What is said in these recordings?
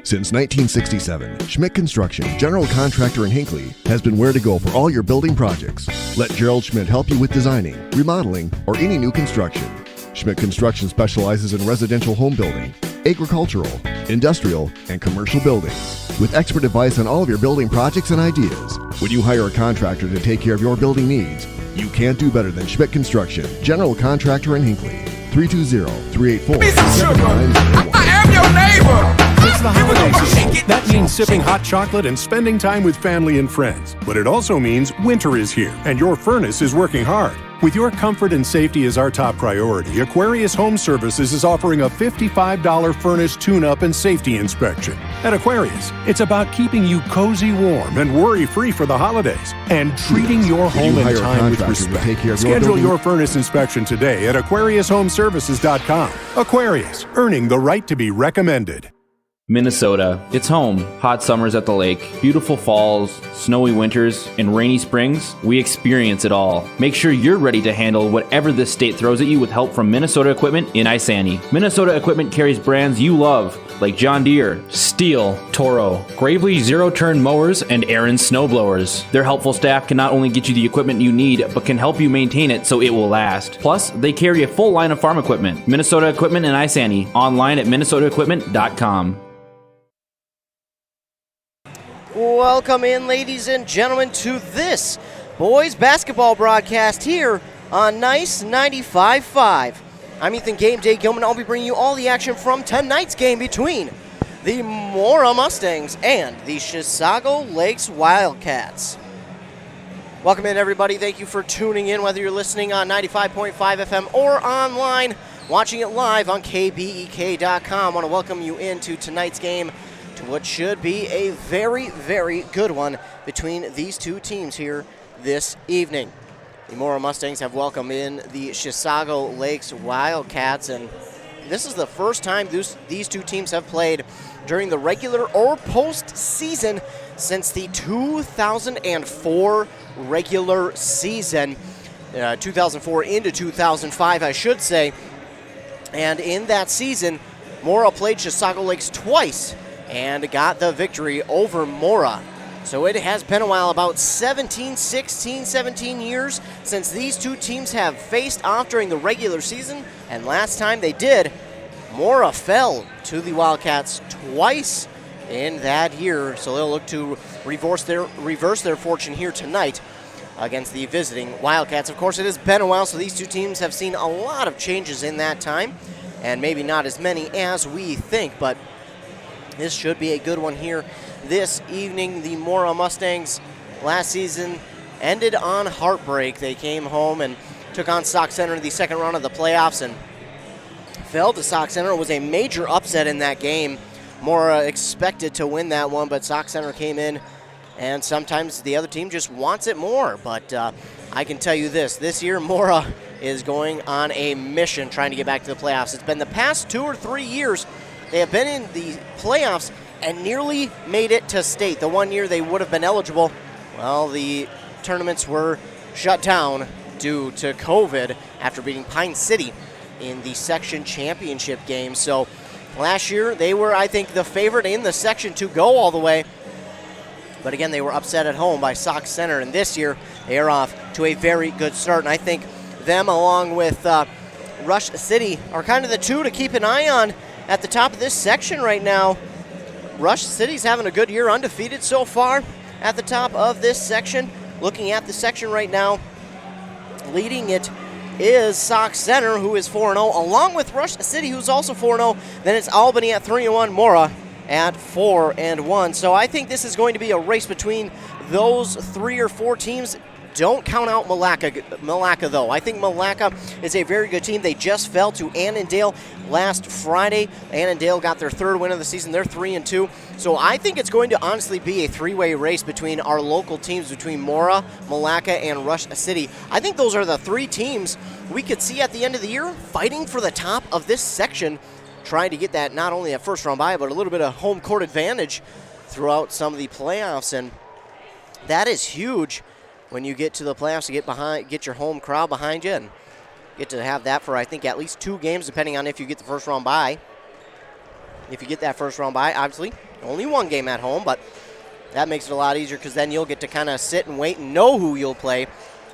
Since 1967, Schmidt Construction, general contractor in Hinckley, has been where to go for all your building projects. Let Gerald Schmidt help you with designing, remodeling, or any new construction. Schmidt Construction specializes in residential home building, agricultural, industrial, and commercial buildings. With expert advice on all of your building projects and ideas, when you hire a contractor to take care of your building needs, you can't do better than Schmidt Construction, general contractor in Hinckley. 320-384-7901. I am your neighbor. It's the holiday season. That means sipping hot chocolate and spending time with family and friends. But it also means winter is here, and your furnace is working hard. With your comfort and safety as our top priority, Aquarius Home Services is offering a $55 furnace tune-up and safety inspection. At Aquarius, it's about keeping you cozy warm and worry-free for the holidays, and treating your home and time with respect. Schedule your furnace inspection today at AquariusHomeservices.com. Aquarius, earning the right to be recommended. Minnesota. It's home. Hot summers at the lake, beautiful falls, snowy winters, and rainy springs. We experience it all. Make sure you're ready to handle whatever this state throws at you with help from Minnesota Equipment in Isani. Minnesota Equipment carries brands you love, like John Deere, Steel, Toro, Gravely zero-turn mowers, and Aaron snowblowers. Their helpful staff can not only get you the equipment you need, but can help you maintain it so it will last. Plus, they carry a full line of farm equipment. Minnesota Equipment in Isani. Online at minnesotaequipment.com. Welcome in, ladies and gentlemen, to this boys basketball broadcast here on Nice 95.5. I'm Ethan Game Day Gilman. I'll be bringing you all the action from tonight's game between the Mora Mustangs and the Chisago Lakes Wildcats. Welcome in, everybody. Thank you for tuning in, whether you're listening on 95.5 FM or online, watching it live on kbek.com. I want to welcome you into tonight's game, to what should be a very, very good one between these two teams here this evening. The Mora Mustangs have welcomed in the Chisago Lakes Wildcats, and this is the first time these two teams have played during the regular or postseason since the 2004 regular season, 2004 into 2005, I should say. And in that season, Mora played Chisago Lakes twice and got the victory over Mora. So it has been a while, about 17 years since these two teams have faced off during the regular season, and last time they did, Mora fell to the Wildcats twice in that year. So they'll look to reverse their fortune here tonight against the visiting Wildcats. Of course, it has been a while, so these two teams have seen a lot of changes in that time, and maybe not as many as we think, but this should be a good one here this evening. The Mora Mustangs last season ended on heartbreak. They came home and took on Sauk Centre in the second round of the playoffs and fell to Sauk Centre. It was a major upset in that game. Mora expected to win that one, but Sauk Centre came in, and sometimes the other team just wants it more. But I can tell you this year Mora is going on a mission trying to get back to the playoffs. It's been the past 2 or 3 years they have been in the playoffs and nearly made it to state. The one year they would have been eligible, well, the tournaments were shut down due to COVID after beating Pine City in the section championship game. So last year they were, I think, the favorite in the section to go all the way. But again, they were upset at home by Sauk Centre, and this year they are off to a very good start. And I think them, along with Rush City, are kind of the two to keep an eye on at the top of this section right now. Rush City's having a good year, undefeated so far at the top of this section. Looking at the section right now, leading it is Sauk Centre, who is 4-0, along with Rush City, who's also 4-0. Then it's Albany at 3-1, Mora at 4-1. So I think this is going to be a race between those 3 or 4 teams. Don't count out Malacca, though. I think Malacca is a very good team. They just fell to Annandale last Friday. Annandale got their 3rd win of the season. They're 3-2. So I think it's going to honestly be a 3-way race between our local teams, between Mora, Malacca, and Rush City. I think those are the 3 teams we could see at the end of the year fighting for the top of this section, trying to get that not only a first-round bye, but a little bit of home court advantage throughout some of the playoffs. And that is huge when you get to the playoffs, to get your home crowd behind you, and get to have that for, I think, at least 2 games, depending on if you get the first round bye. if you get that first round bye. Obviously, only one game at home, but that makes it a lot easier because then you'll get to kind of sit and wait and know who you'll play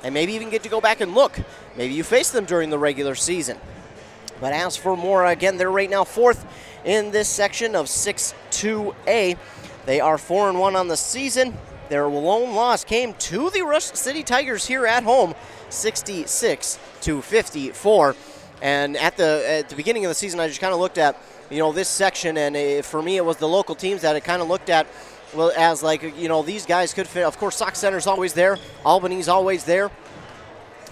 and maybe even get to go back and look. Maybe you face them during the regular season. But as for Mora, again, they're right now 4th in this section of 6-2A. They are 4-1 on the season. Their lone loss came to the Rush City Tigers here at home, 66-54. And at the beginning of the season, I just kind of looked at, this section, and for me, it was the local teams that I kind of looked at as like, these guys could fit. Of course, Sauk Center's always there. Albany's always there.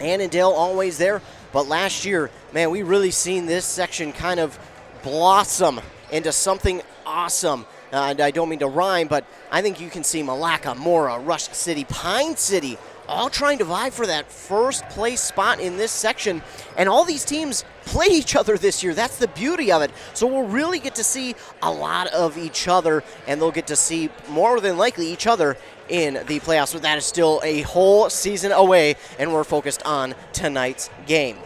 Annandale always there. But last year, man, we really seen this section kind of blossom into something awesome. And I don't mean to rhyme, but I think you can see Malacca, Mora, Rush City, Pine City, all trying to vie for that first place spot in this section. And all these teams play each other this year. That's the beauty of it. So we'll really get to see a lot of each other, and they'll get to see more than likely each other in the playoffs. But that is still a whole season away, and we're focused on tonight's game.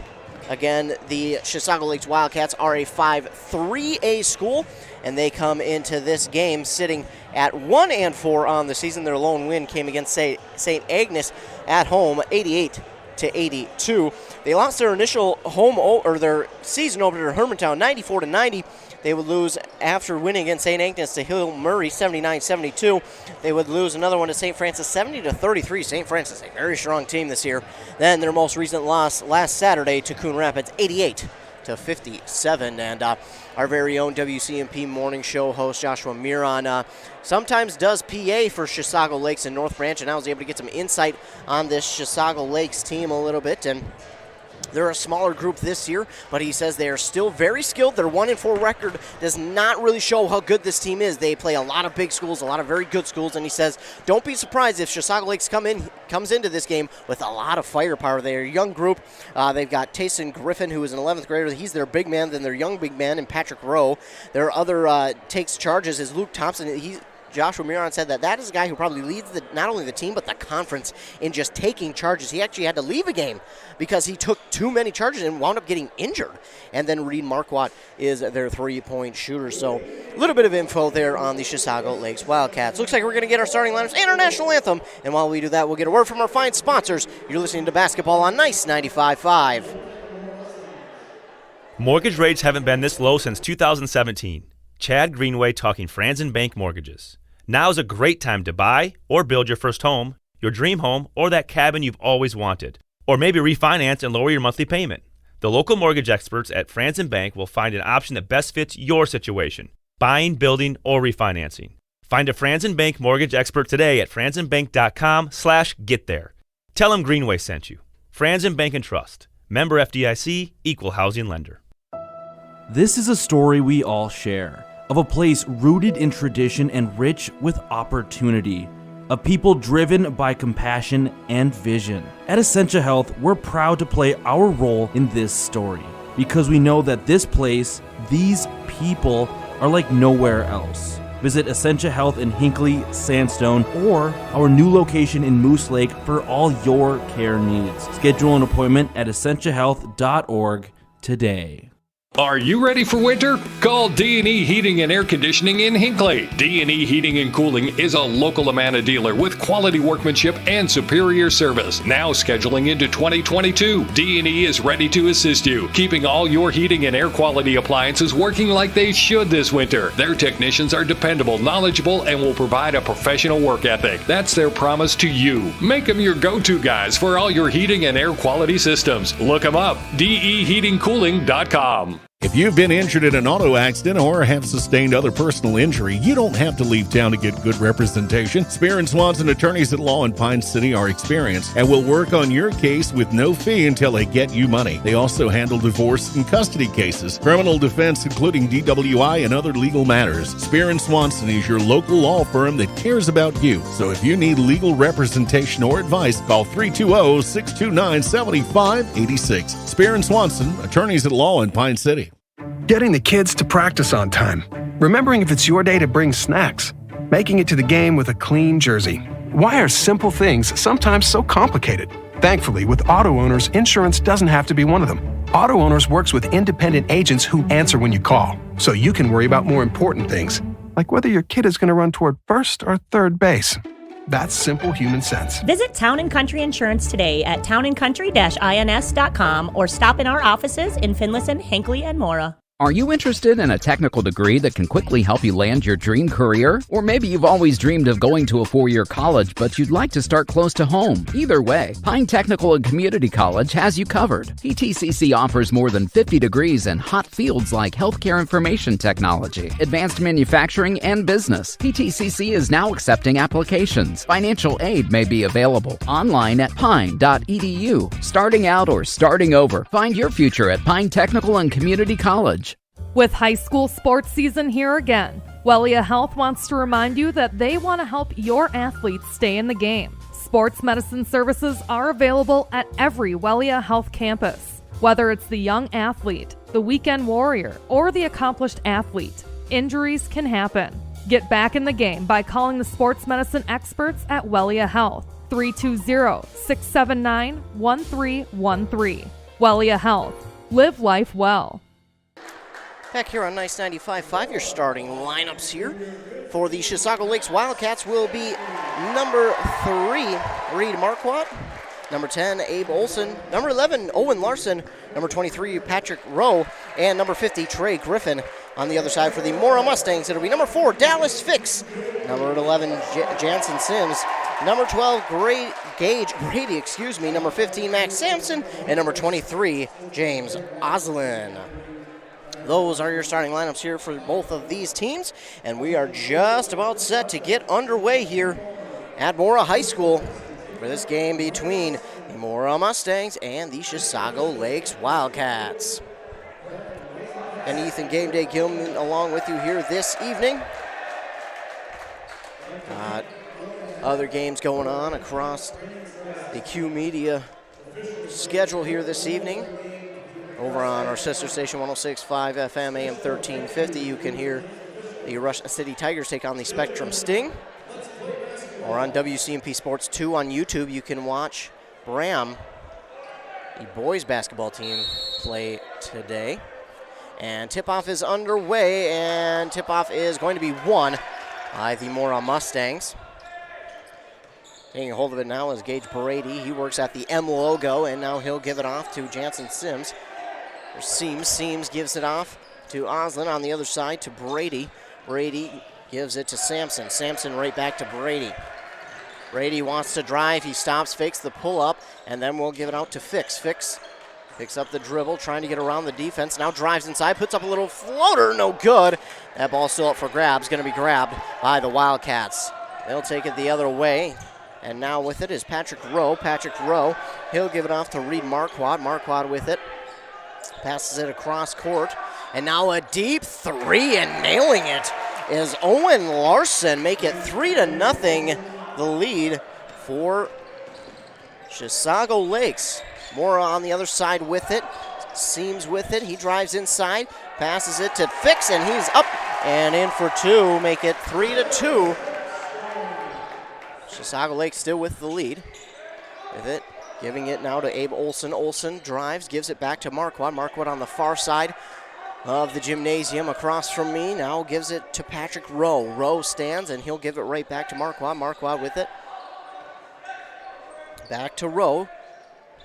Again, the Chisago Lakes Wildcats are a 5-3A school, and they come into this game sitting at 1-4 on the season. Their lone win came against St. Agnes at home, 88-82. They lost their initial their season opener to Hermantown, 94-90. They would lose after winning against St. Agnes to Hill Murray, 79-72. They would lose another one to St. Francis, 70-33. St. Francis, a very strong team this year. Then their most recent loss last Saturday to Coon Rapids, 88-57. And our very own WCMP morning show host Joshua Miron sometimes does PA for Chisago Lakes and North Branch, and I was able to get some insight on this Chisago Lakes team a little bit. And they're a smaller group this year, but he says they are still very skilled. Their 1-4 record does not really show how good this team is. They play a lot of big schools, a lot of very good schools, and he says, don't be surprised if Chisago Lakes comes into this game with a lot of firepower. They're a young group. They've got Tayson Griffin, who is an 11th grader. He's their big man. Then their young big man, and Patrick Rowe. Their other takes charges is Luke Thompson. Joshua Miron said that is a guy who probably leads not only the team but the conference in just taking charges. He actually had to leave a game because he took too many charges and wound up getting injured. And then Reed Marquardt is their three-point shooter. So a little bit of info there on the Chisago Lakes Wildcats. Looks like we're going to get our starting lineups and our national anthem. And while we do that, we'll get a word from our fine sponsors. You're listening to Basketball on Nice 95.5. Mortgage rates haven't been this low since 2017. Chad Greenway talking Franzen Bank Mortgages. Now is a great time to buy or build your first home, your dream home, or that cabin you've always wanted. Or maybe refinance and lower your monthly payment. The local mortgage experts at Franzen Bank will find an option that best fits your situation, buying, building, or refinancing. Find a Franzen Bank mortgage expert today at franzenbank.com/getthere. Tell them Greenway sent you. Franzen Bank and Trust. Member FDIC, Equal Housing Lender. This is a story we all share, of a place rooted in tradition and rich with opportunity, of people driven by compassion and vision. At Essentia Health, we're proud to play our role in this story because we know that this place, these people, are like nowhere else. Visit Essentia Health in Hinckley, Sandstone, or our new location in Moose Lake for all your care needs. Schedule an appointment at essentiahealth.org today. Are you ready for winter? Call D&E Heating and Air Conditioning in Hinckley. D&E Heating and Cooling is a local Amana dealer with quality workmanship and superior service. Now scheduling into 2022, D&E is ready to assist you, keeping all your heating and air quality appliances working like they should this winter. Their technicians are dependable, knowledgeable, and will provide a professional work ethic. That's their promise to you. Make them your go-to guys for all your heating and air quality systems. Look them up, deheatingcooling.com. If you've been injured in an auto accident or have sustained other personal injury, you don't have to leave town to get good representation. Spear and Swanson attorneys at law in Pine City are experienced and will work on your case with no fee until they get you money. They also handle divorce and custody cases, criminal defense, including DWI and other legal matters. Spear and Swanson is your local law firm that cares about you. So if you need legal representation or advice, call 320-629-7586. Spear and Swanson, attorneys at law in Pine City. Getting the kids to practice on time. Remembering if it's your day to bring snacks. Making it to the game with a clean jersey. Why are simple things sometimes so complicated? Thankfully, with auto owners, insurance doesn't have to be one of them. Auto Owners works with independent agents who answer when you call, so you can worry about more important things, like whether your kid is going to run toward first or third base. That's simple human sense. Visit Town & Country Insurance today at townandcountry-ins.com or stop in our offices in Finlayson, Hinckley, and Mora. Are you interested in a technical degree that can quickly help you land your dream career? Or maybe you've always dreamed of going to a 4-year college, but you'd like to start close to home. Either way, Pine Technical and Community College has you covered. PTCC offers more than 50 degrees in hot fields like healthcare information technology, advanced manufacturing, and business. PTCC is now accepting applications. Financial aid may be available online at pine.edu. Starting out or starting over, find your future at Pine Technical and Community College. With high school sports season here again, Wellia Health wants to remind you that they want to help your athletes stay in the game. Sports medicine services are available at every Wellia Health campus. Whether it's the young athlete, the weekend warrior, or the accomplished athlete, injuries can happen. Get back in the game by calling the sports medicine experts at Wellia Health, 320-679-1313. Wellia Health. Live life well. Back here on Nice 95.5, your starting lineups here for the Chisago Lakes Wildcats will be number 3, Reed Marquardt, number 10, Abe Olson, number 11, Owen Larson, number 23, Patrick Rowe, and number 50, Trey Griffin. On the other side for the Mora Mustangs, it'll be number 4, Dallas Fix, number 11, Jansen Sims, number 12, Gage Brady, number 15, Max Sampson, and number 23, James Oslin. Those are your starting lineups here for both of these teams, and we are just about set to get underway here at Mora High School for this game between the Mora Mustangs and the Chisago Lakes Wildcats. And Ethan Game Day Gilman along with you here this evening. Got other games going on across the Q Media schedule here this evening. Over on our sister station, 106.5 FM, AM 1350, you can hear the Rush City Tigers take on the Spectrum Sting. Or on WCMP Sports 2 on YouTube, you can watch Bram, the boys basketball team, play today. And tip-off is underway, and tip-off is going to be won by the Mora Mustangs. Taking a hold of it now is Gage Brady. He works at the M logo, and now he'll give it off to Jansen Sims. Seams gives it off to Oslin on the other side to Brady. Brady gives it to Sampson. Sampson right back to Brady. Brady wants to drive. He stops, fakes the pull-up, and then we'll give it out to Fix. Fix picks up the dribble, trying to get around the defense. Now drives inside, puts up a little floater, no good. That ball's still up for grabs, going to be grabbed by the Wildcats. They'll take it the other way. And now with it is Patrick Rowe. Patrick Rowe, he'll give it off to Reed Marquardt. Marquardt with it. Passes it across court. And now a deep three, and nailing it is Owen Larson. Make it 3-0, the lead for Chisago Lakes. Mora on the other side with it. Seams with it. He drives inside. Passes it to Fix, and he's up and in for two. Make it 3-2. Chisago Lakes still with the lead. With it. Giving it now to Abe Olson. Olson drives, gives it back to Marquardt. Marquardt on the far side of the gymnasium across from me. Now gives it to Patrick Rowe. Rowe stands, and he'll give it right back to Marquardt. Marquardt with it. Back to Rowe.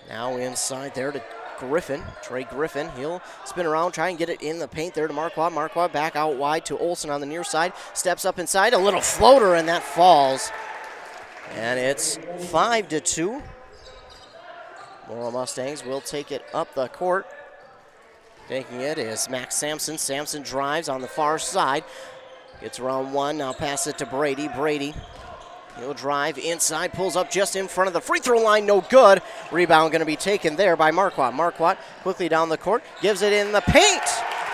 Now inside there to Griffin. Trey Griffin. He'll spin around, try and get it in the paint there to Marquardt. Marquardt back out wide to Olson on the near side. Steps up inside. A little floater, and that falls. And it's 5-2. Mora Mustangs will take it up the court. Taking it is Max Sampson. Sampson drives on the far side. Gets around one. Now pass it to Brady. Brady. He'll drive inside. Pulls up just in front of the free throw line. No good. Rebound going to be taken there by Marquardt. Marquardt quickly down the court. Gives it in the paint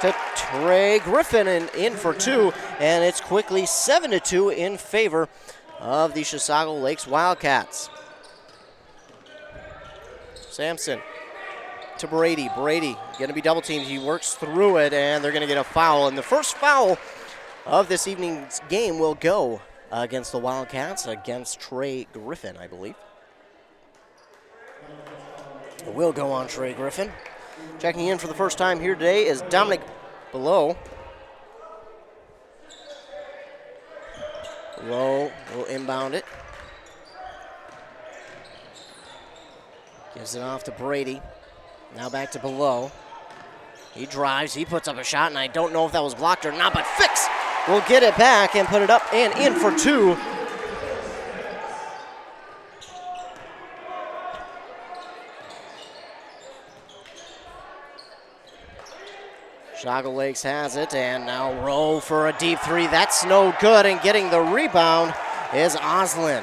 to Trey Griffin, and in for two. And it's quickly 7-2 in favor of the Chisago Lakes Wildcats. Sampson to Brady. Brady going to be double teamed. He works through it, and they're going to get a foul. And the first foul of this evening's game will go against the Wildcats, against Trey Griffin, I believe. It will go on Trey Griffin. Checking in for the first time here today is Dominic Below. Below will inbound it. Gives it off to Brady. Now back to Below. He drives, he puts up a shot, and I don't know if that was blocked or not, but Fix will get it back and put it up and in for two. Chisago Lakes has it, and now Rowe for a deep three. That's no good, and getting the rebound is Oslin.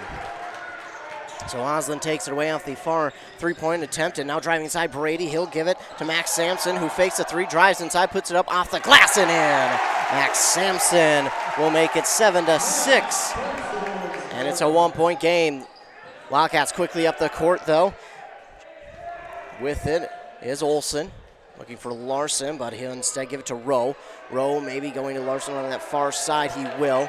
So Oslin takes it away off the far three-point attempt, and now driving inside Brady. He'll give it to Max Sampson, who fakes a three, drives inside, puts it up off the glass and in. Max Sampson will make it 7-6, and it's a one-point game. Wildcats quickly up the court, though. With it is Olsen. Looking for Larson, but he'll instead give it to Rowe. Rowe maybe going to Larson on that far side. He will.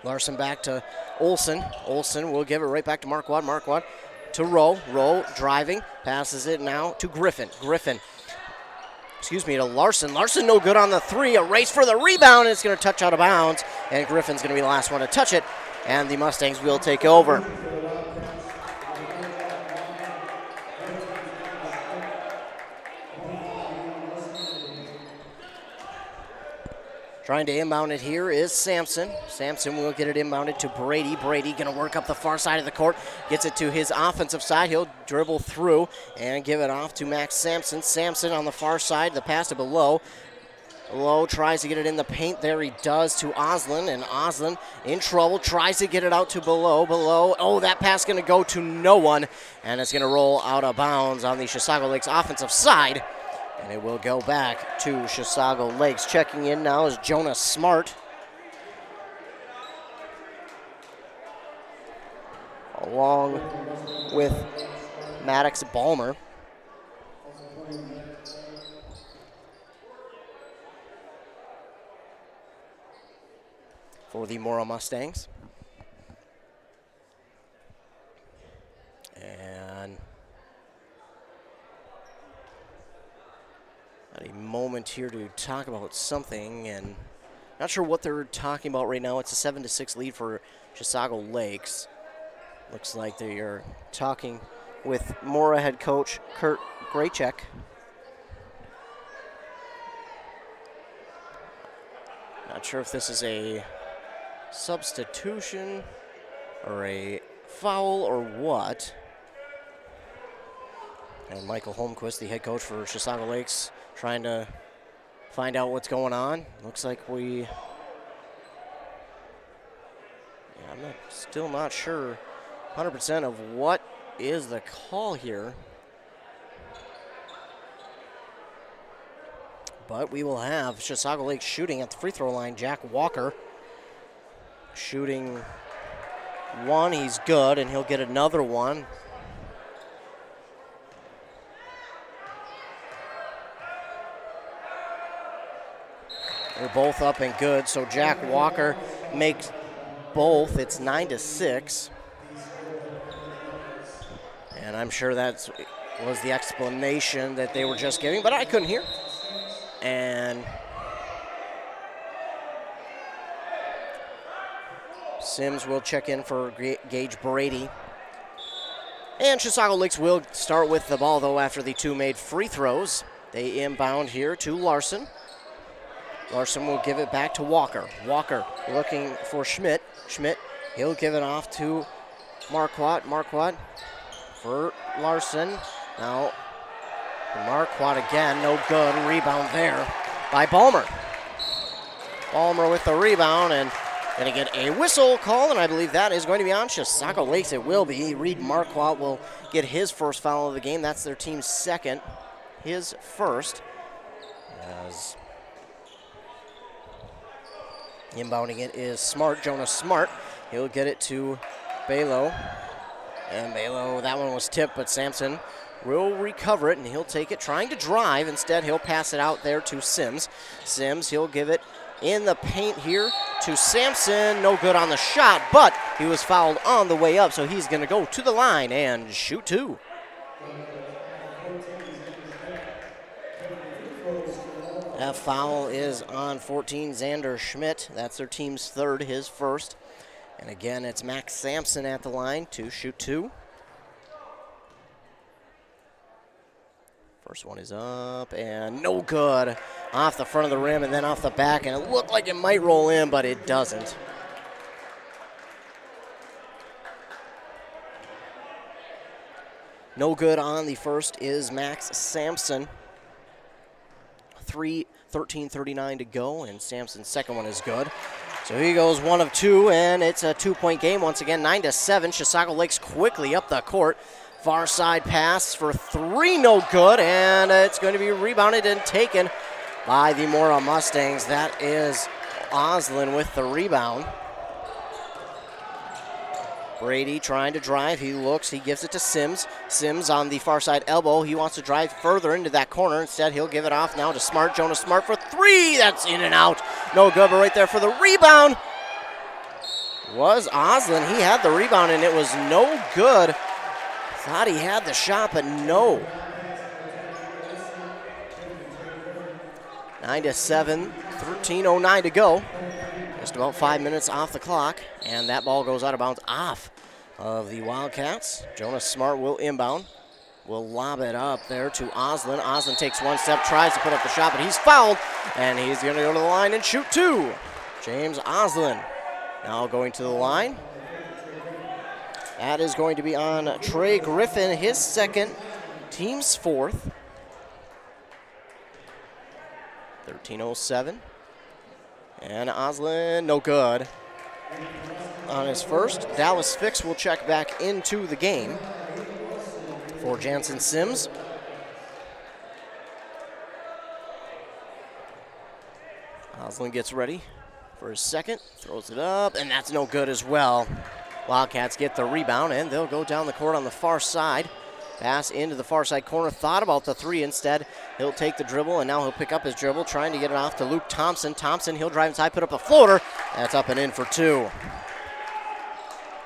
Larson back to Olsen. Olsen will give it right back to Marquardt. Marquardt to Rowe. Rowe driving. Passes it now to Griffin. Griffin. To Larson. Larson no good on the three. A race for the rebound. And it's going to touch out of bounds. And Griffin's going to be the last one to touch it. And the Mustangs will take over. Trying to inbound it here is Sampson. Sampson will get it inbounded to Brady. Brady going to work up the far side of the court. Gets it to his offensive side. He'll dribble through and give it off to Max Sampson. Sampson on the far side. The pass to Below. Below tries to get it in the paint. There he does to Oslin. And Oslin in trouble. Tries to get it out to Below. Below. Oh, that pass going to go to no one. And it's going to roll out of bounds on the Chisago Lakes offensive side. And it will go back to Chisago Lakes. Checking in now is Jonas Smart. Along with Maddox Balmer. For the Mora Mustangs. And a moment here to talk about something, and not sure what they're talking about right now. It's a 7-6 lead for Chisago Lakes. Looks like they are talking with Mora head coach Kurt Graycheck. Not sure if this is a substitution or a foul or what. And Michael Holmquist, the head coach for Chisago Lakes, trying to find out what's going on. Looks like I'm still not sure 100% of what is the call here. But we will have Chisago Lakes shooting at the free throw line. Jack Walker shooting one. He's good, and he'll get another one. They're both up and good, so Jack Walker makes both. It's 9-6. And I'm sure that was the explanation that they were just giving, but I couldn't hear. And Sims will check in for Gage Brady. And Chisago Lakes will start with the ball, though, after the two made free throws. They inbound here to Larson. Larson will give it back to Walker. Walker looking for Schmidt. Schmidt, he'll give it off to Marquardt. Marquardt for Larson. Now, Marquardt again, no good. Rebound there by Balmer. Balmer with the rebound and going to get a whistle call, and I believe that is going to be on Chisago Lakes. It will be. Reed Marquardt will get his first foul of the game. That's their team's second. His first. As inbounding it is Smart, Jonas Smart. He'll get it to Balo. And Balo, that one was tipped, but Sampson will recover it, and he'll take it, trying to drive. Instead, he'll pass it out there to Sims. Sims, he'll give it in the paint here to Sampson. No good on the shot, but he was fouled on the way up, so he's going to go to the line and shoot two. That foul is on 14, Xander Schmidt. That's their team's third, his first. And again, it's Max Sampson at the line to shoot 2. First one is up and no good. Off the front of the rim and then off the back, and it looked like it might roll in, but it doesn't. No good on the first is Max Sampson. 13:39 to go, and Sampson's second one is good. So he goes 1 of 2, and it's a 2-point game once again, 9-7. Chisago Lakes quickly up the court. Far side pass for 3, no good, and it's going to be rebounded and taken by the Mora Mustangs. That is Oslin with the rebound. Brady trying to drive. He looks. He gives it to Sims. Sims on the far side elbow. He wants to drive further into that corner. Instead, he'll give it off now to Smart. Jonas Smart for 3. That's in and out. No good, but right there for the rebound was Oslin. He had the rebound, and it was no good. Thought he had the shot, but no. 9-7, 13:09 to go. Just about 5 minutes off the clock, and that ball goes out of bounds off of the Wildcats. Jonas Smart will inbound. Will lob it up there to Oslin. Oslin takes one step, tries to put up the shot, but he's fouled, and he's going to go to the line and shoot 2. James Oslin now going to the line. That is going to be on Trey Griffin, his second, team's fourth. 13:07. And Oslin, no good on his first. Dallas Fix will check back into the game for Jansen Sims. Oslin gets ready for his second, throws it up, and that's no good as well. Wildcats get the rebound, and they'll go down the court on the far side. Pass into the far side corner, thought about the 3 instead. He'll take the dribble, and now he'll pick up his dribble, trying to get it off to Luke Thompson. Thompson, he'll drive inside, put up a floater. That's up and in for 2.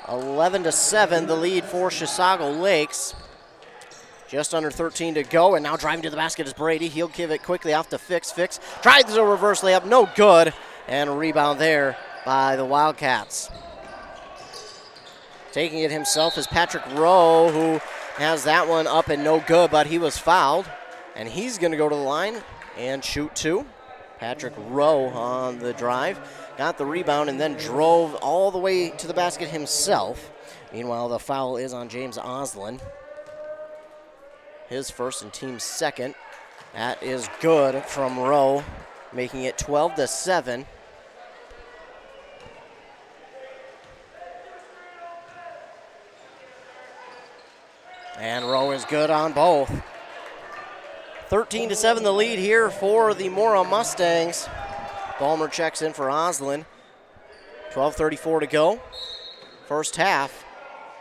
11-7, the lead for Chisago Lakes. Just under 13 to go, and now driving to the basket is Brady. He'll give it quickly off to Fix. Fix tries a reverse layup, no good, and a rebound there by the Wildcats. Taking it himself is Patrick Rowe, who has that one up and no good, but he was fouled, and he's going to go to the line and shoot 2. Patrick Rowe on the drive, got the rebound, and then drove all the way to the basket himself. Meanwhile, the foul is on James Oslin. His first and team's second. That is good from Rowe, making it 12-7. And Rowe is good on both. 13-7 the lead here for the Mora Mustangs. Ballmer checks in for Oslin. 12:34 to go. First half.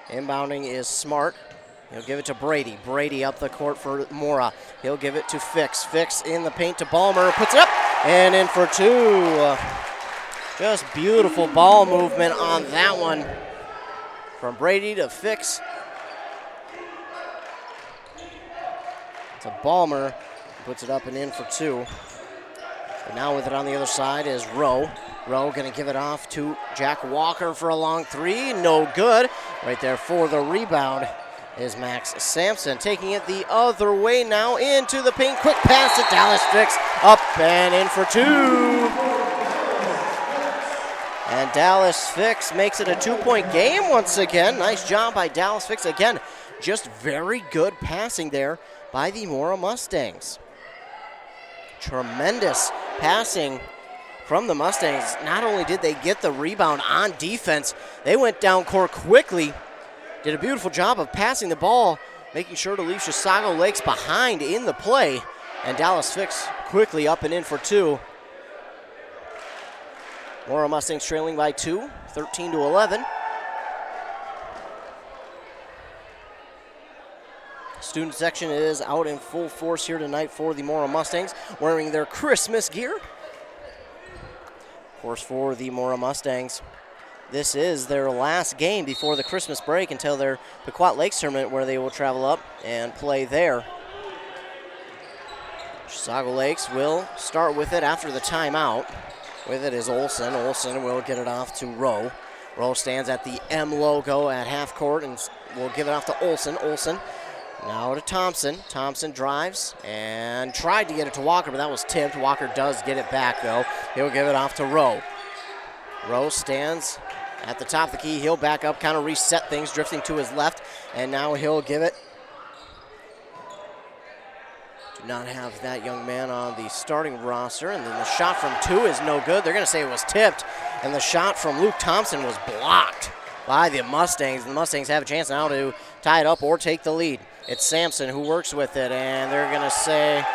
Inbounding is Smart. He'll give it to Brady. Brady up the court for Mora. He'll give it to Fix. Fix in the paint to Ballmer. Puts it up and in for 2. Just beautiful ball movement on that one. From Brady to Fix. To Ballmer, puts it up and in for 2. And now with it on the other side is Rowe. Rowe going to give it off to Jack Walker for a long 3. No good. Right there for the rebound is Max Sampson. Taking it the other way now into the paint. Quick pass to Dallas Fix. Up and in for 2. And Dallas Fix makes it a 2-point game once again. Nice job by Dallas Fix. Again, just very good passing there by the Mora Mustangs. Tremendous passing from the Mustangs. Not only did they get the rebound on defense, they went down court quickly, did a beautiful job of passing the ball, making sure to leave Chisago Lakes behind in the play, and Dallas Fix quickly up and in for 2. Mora Mustangs trailing by 2, 13-11. Student section is out in full force here tonight for the Mora Mustangs, wearing their Christmas gear. Of course, for the Mora Mustangs, this is their last game before the Christmas break until their Pequot Lakes tournament, where they will travel up and play there. Chisago Lakes will start with it after the timeout. With it is Olsen. Olsen will get it off to Rowe. Rowe stands at the M logo at half court and will give it off to Olsen. Olsen now to Thompson. Thompson drives and tried to get it to Walker, but that was tipped. Walker does get it back, though. He'll give it off to Rowe. Rowe stands at the top of the key. He'll back up, kind of reset things, drifting to his left, and now he'll give it. Do not have that young man on the starting roster, and then the shot from 2 is no good. They're going to say it was tipped, and the shot from Luke Thompson was blocked by the Mustangs. The Mustangs have a chance now to tie it up or take the lead. It's Sampson who works with it, and they're going to say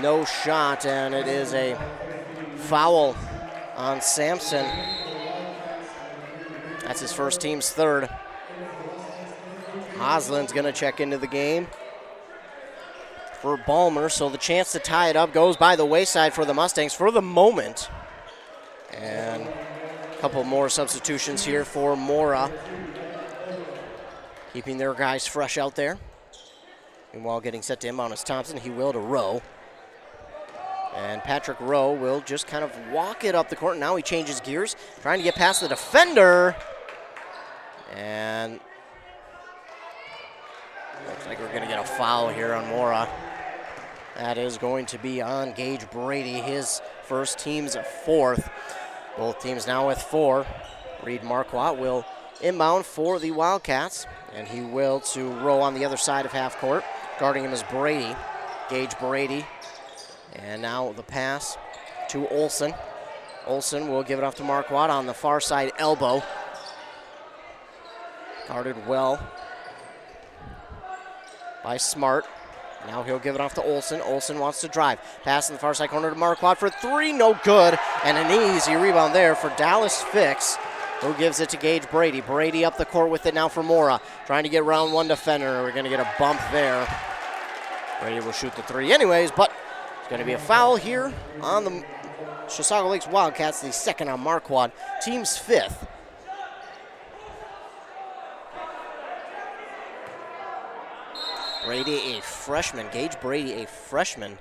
no shot, and it is a foul on Sampson. That's his first, team's third. Oslin's going to check into the game for Balmer, so the chance to tie it up goes by the wayside for the Mustangs for the moment. And a couple more substitutions here for Mora, keeping their guys fresh out there. Meanwhile, getting set to inbound is Thompson. He will to Rowe. And Patrick Rowe will just kind of walk it up the court. Now he changes gears, trying to get past the defender. And looks like we're going to get a foul here on Mora. That is going to be on Gage Brady, his first, team's fourth. Both teams now with 4. Reed Marquardt will inbound for the Wildcats, and he will to Rowe on the other side of half court. Guarding him is Brady, Gage Brady. And now the pass to Olsen. Olsen will give it off to Marquardt on the far side elbow. Guarded well by Smart. Now he'll give it off to Olsen. Olsen wants to drive. Pass in the far side corner to Marquardt for 3, no good. And an easy rebound there for Dallas Fix, who gives it to Gage Brady. Brady up the court with it now for Mora. Trying to get round one defender. We're going to get a bump there. Brady will shoot the 3 anyways, but it's going to be a foul here on the Chisago Lakes Wildcats, the second on Marquardt, team's 5th. Brady, a freshman. Gage Brady, a freshman.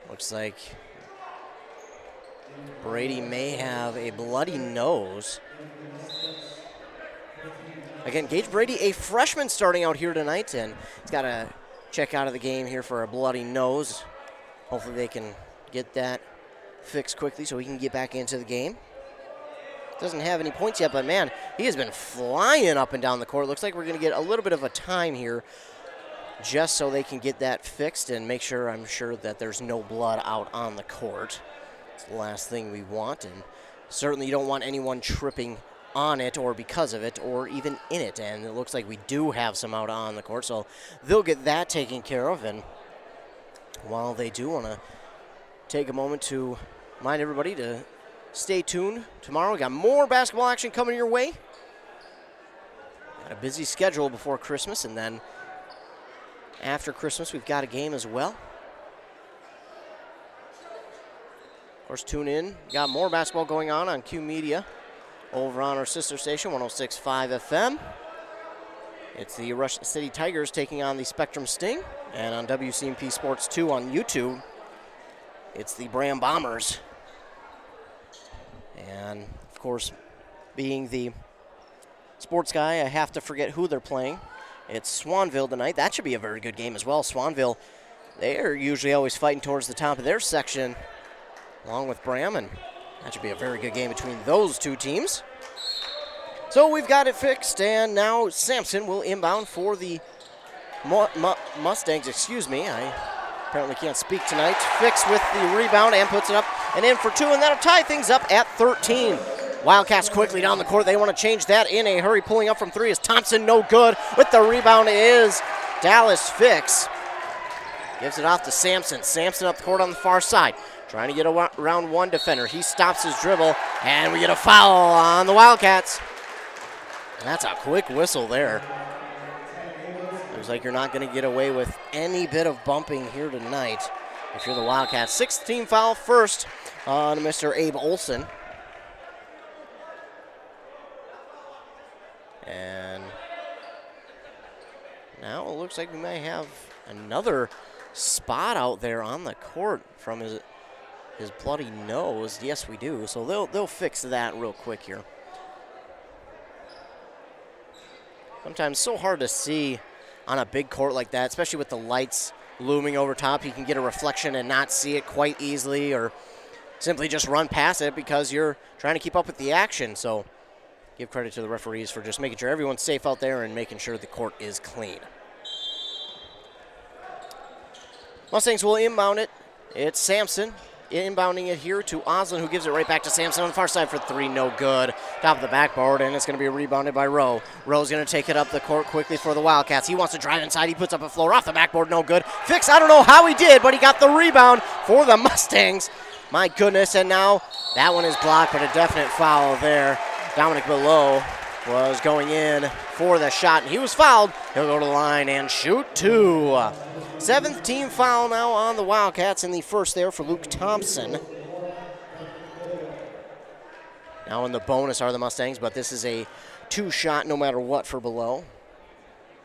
Looks like Brady may have a bloody nose. Again, Gage Brady, a freshman starting out here tonight, and he's got to check out of the game here for a bloody nose. Hopefully they can get that fixed quickly so he can get back into the game. Doesn't have any points yet, but man, he has been flying up and down the court. Looks like we're going to get a little bit of a time here just so they can get that fixed and make sure, I'm sure, that there's no blood out on the court. It's the last thing we want, and certainly you don't want anyone tripping on it or because of it or even in it, and it looks like we do have some out on the court, so they'll get that taken care of. And while they do, want to take a moment to remind everybody to stay tuned. Tomorrow we got more basketball action coming your way. Got a busy schedule before Christmas, and then after Christmas we've got a game as well. Of course, tune in. Got more basketball going on Q Media over on our sister station, 106.5 FM. It's the Rush City Tigers taking on the Spectrum Sting. And on WCMP Sports 2 on YouTube, it's the Bram Bombers. And, of course, being the sports guy, I have to forget who they're playing. It's Swanville tonight. That should be a very good game as well. Swanville, they are usually always fighting towards the top of their section, along with Bram, and that should be a very good game between those two teams. So we've got it fixed, and now Sampson will inbound for the Mustangs. I apparently can't speak tonight. Fix with the rebound and puts it up and in for 2, and that'll tie things up at 13. Wildcats quickly down the court. They want to change that in a hurry. Pulling up from 3 is Thompson, no good. With the rebound is Dallas Fix. Gives it off to Sampson. Sampson up the court on the far side. Trying to get a round one defender. He stops his dribble, and we get a foul on the Wildcats. And that's a quick whistle there. Looks like you're not going to get away with any bit of bumping here tonight if you're the Wildcats. 16 foul first on Mr. Abe Olsen. And Now it looks like we may have another spot out there on the court from his bloody nose. Yes, we do. So they'll fix that real quick here. Sometimes so hard to see on a big court like that, especially with the lights looming over top. You can get a reflection and not see it quite easily, or simply just run past it because you're trying to keep up with the action. So give credit to the referees for just making sure everyone's safe out there and making sure the court is clean. Mustangs will inbound it. It's Sampson inbounding it here to Oslin, who gives it right back to Sampson on the far side for three. No good. Top of the backboard, and it's going to be rebounded by Rowe. Rowe's going to take it up the court quickly for the Wildcats. He wants to drive inside. He puts up a floater off the backboard. No good. Fix, I don't know how he did, but he got the rebound for the Mustangs. My goodness, and now that one is blocked, but a definite foul there. Dominic Below was going in for the shot, and he was fouled. He'll go to the line and shoot two. Seventh team foul now on the Wildcats, in the first there for Luke Thompson. Now in the bonus are the Mustangs, but this is a two-shot no matter what for Below.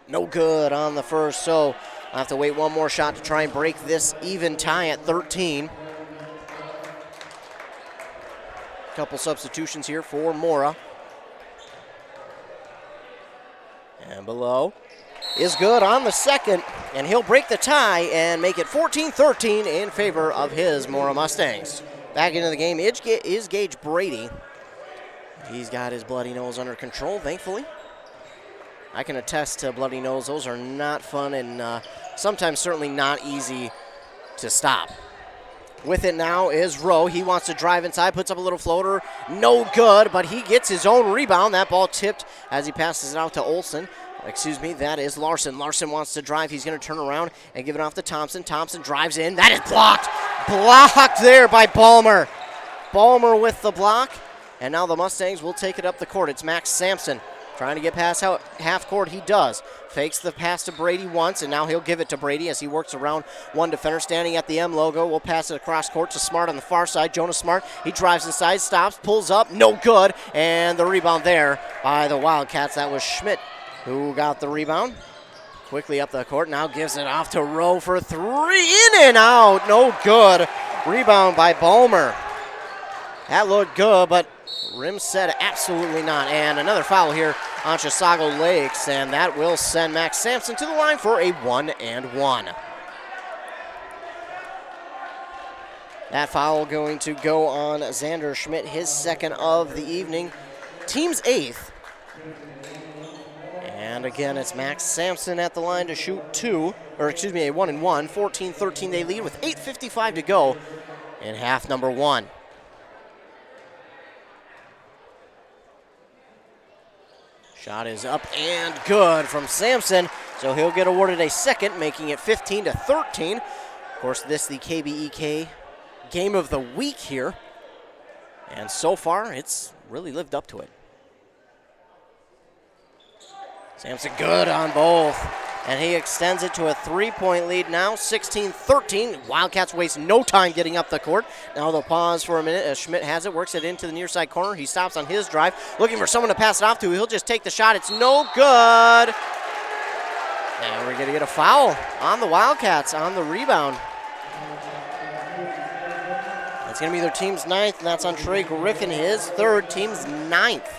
No good on the first, so I'll have to wait one more shot to try and break this even tie at 13. Couple substitutions here for Mora. And Below is good on the second, and he'll break the tie and make it 14-13 in favor of his Mora Mustangs. Back into the game is Gage Brady. He's got his bloody nose under control, thankfully. I can attest to bloody nose. Those are not fun and sometimes certainly not easy to stop. With it now is Rowe. He wants to drive inside, puts up a little floater. No good, but he gets his own rebound. That ball tipped as he passes it out to Olsen. Excuse me, that is Larson. Larson wants to drive. He's going to turn around and give it off to Thompson. Thompson drives in. That is blocked. Blocked there by Ballmer. Ballmer with the block. And now the Mustangs will take it up the court. It's Max Sampson trying to get past half court. He does. Fakes the pass to Brady once, and now he'll give it to Brady as he works around one defender standing at the M logo. We'll pass it across court to Smart on the far side. Jonas Smart, he drives inside, stops, pulls up, no good. And the rebound there by the Wildcats. That was Schmidt who got the rebound. Quickly up the court, now gives it off to Rowe for three, in and out, no good. Rebound by Ballmer. That looked good, but rim said absolutely not. And another foul here on Chisago Lakes, and that will send Max Sampson to the line for a 1-and-1. That foul going to go on Xander Schmidt, his second of the evening, team's eighth. And again, it's Max Sampson at the line to shoot a 1-and-1. 14-13 they lead with 8:55 to go in half number one. Shot is up and good from Sampson, so he'll get awarded a second, making it 15-13. Of course, this the KBEK game of the week here, and so far it's really lived up to it. Sampson good on both, and he extends it to a three-point lead now, 16-13. Wildcats waste no time getting up the court. Now they'll pause for a minute as Schmidt has it, works it into the near side corner. He stops on his drive, looking for someone to pass it off to. He'll just take the shot. It's no good. And we're going to get a foul on the Wildcats on the rebound. That's going to be their team's ninth, and that's on Trey Griffin, his third, team's ninth.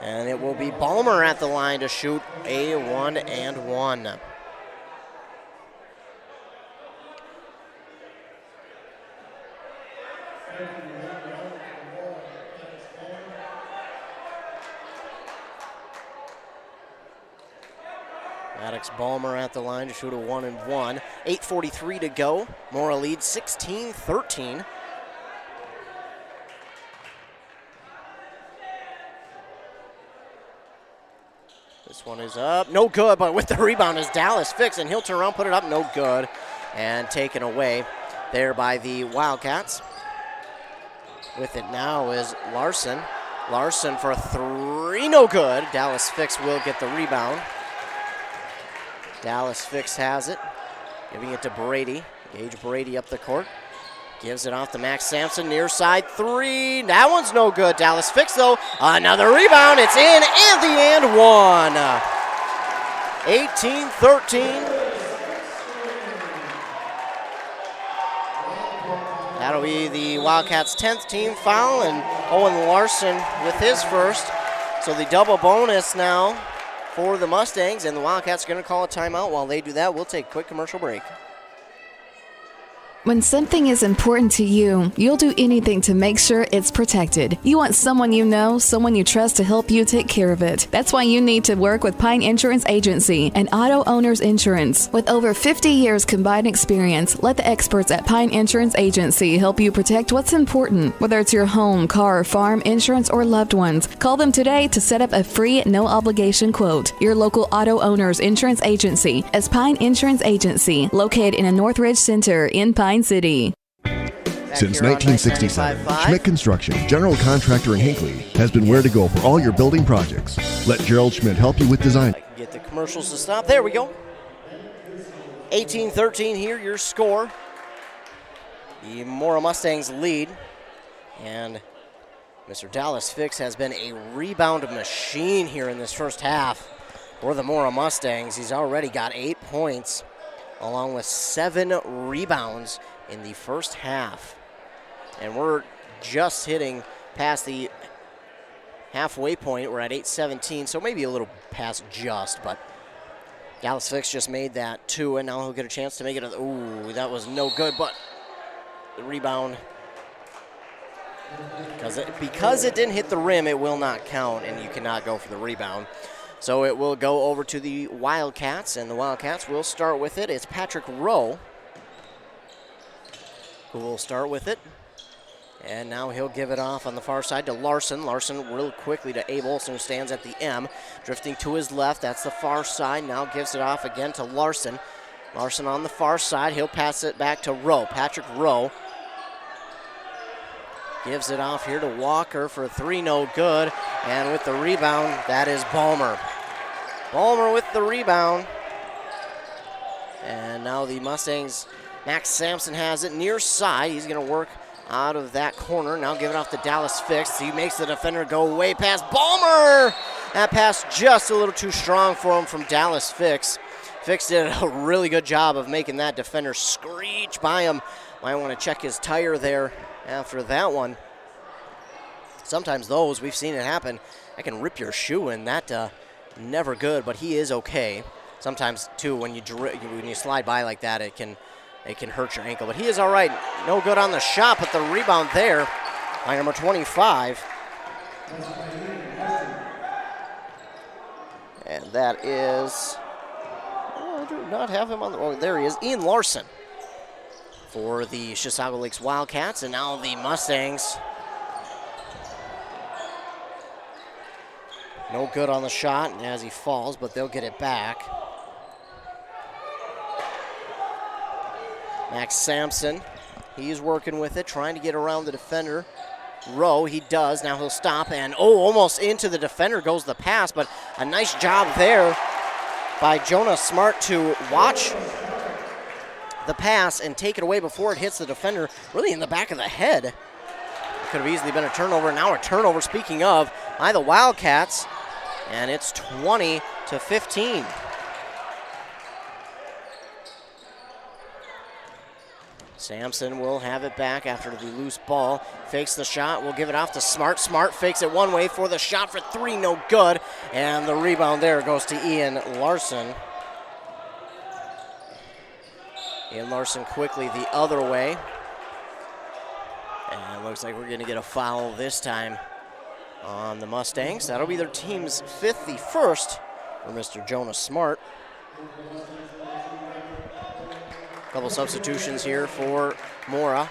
And it will be Ballmer at the line to shoot a 1-and-1. Maddox Ballmer at the line to shoot a 1-and-1. 8:43 to go. Mora leads 16-13. This one is up, no good, but with the rebound is Dallas Fix, and he'll turn around, put it up, no good, and taken away there by the Wildcats. With it now is Larson. Larson for three, no good. Dallas Fix will get the rebound. Dallas Fix has it, giving it to Brady. Gage Brady up the court. Gives it off to Max Sampson, near side three. That one's no good. Dallas Fix, though. Another rebound. It's in, and the and one. 18-13. That'll be the Wildcats' 10th team foul, and Owen Larson with his first. So the double bonus now for the Mustangs, and the Wildcats are going to call a timeout. While they do that, we'll take a quick commercial break. When something is important to you, you'll do anything to make sure it's protected. You want someone you know, someone you trust to help you take care of it. That's why you need to work with Pine Insurance Agency and Auto Owners Insurance. With over 50 years combined experience, let the experts at Pine Insurance Agency help you protect what's important. Whether it's your home, car, farm, insurance, or loved ones, call them today to set up a free, no-obligation quote. Your local Auto Owners Insurance Agency is Pine Insurance Agency, located in a Northridge Center in Pine City. Since 1967, Schmidt Construction, general contractor in Hinckley, has been where to go for all your building projects. Let Gerald Schmidt help you with design. I can get the commercials to stop. There we go. 18-13 here, your score. The Mora Mustangs lead. And Mr. Dallas Fix has been a rebound machine here in this first half for the Mora Mustangs. He's already got 8 points, along with 7 rebounds in the first half. And we're just hitting past the halfway point. We're at 8:17, so maybe a little past just, but Dallas Fix just made that 2, and now he'll get a chance to make it. Ooh, that was no good, but the rebound, because it didn't hit the rim, it will not count, and you cannot go for the rebound. So it will go over to the Wildcats, and the Wildcats will start with it. It's Patrick Rowe who will start with it. And now he'll give it off on the far side to Larson. Larson real quickly to Abe Olson, who stands at the M. Drifting to his left, that's the far side. Now gives it off again to Larson. Larson on the far side, he'll pass it back to Rowe. Patrick Rowe gives it off here to Walker for a 3, no good. And with the rebound, that is Balmer. Balmer with the rebound. And now the Mustangs, Max Sampson has it near side. He's going to work out of that corner. Now give it off to Dallas Fix. He makes the defender go way past Balmer. That pass just a little too strong for him from Dallas Fix. Fix did a really good job of making that defender screech by him. Might want to check his tire there after that one. Sometimes those, we've seen it happen, that can rip your shoe, and that never good, but he is okay. Sometimes, too, when you slide by like that, it can hurt your ankle. But he is all right. No good on the shot, but the rebound there by number 25. And that is, I do not have him on the, oh, there he is, Ian Larson for the Chisago Lakes Wildcats. And now the Mustangs, no good on the shot as he falls, but they'll get it back. Max Sampson, he's working with it, trying to get around the defender. Rowe, he does. Now he'll stop, and almost into the defender goes the pass, but a nice job there by Jonah Smart to watch the pass and take it away before it hits the defender, really in the back of the head. It could have easily been a turnover. Now a turnover, speaking of, by the Wildcats, and it's 20-15. Sampson will have it back after the loose ball. Fakes the shot, will give it off to Smart. Smart fakes it one way for the shot for 3, no good. And the rebound there goes to Ian Larson. Ian Larson quickly the other way. And it looks like we're going to get a foul this time on the Mustangs. That'll be their team's 5th, the first for Mr. Jonah Smart. Couple substitutions here for Mora,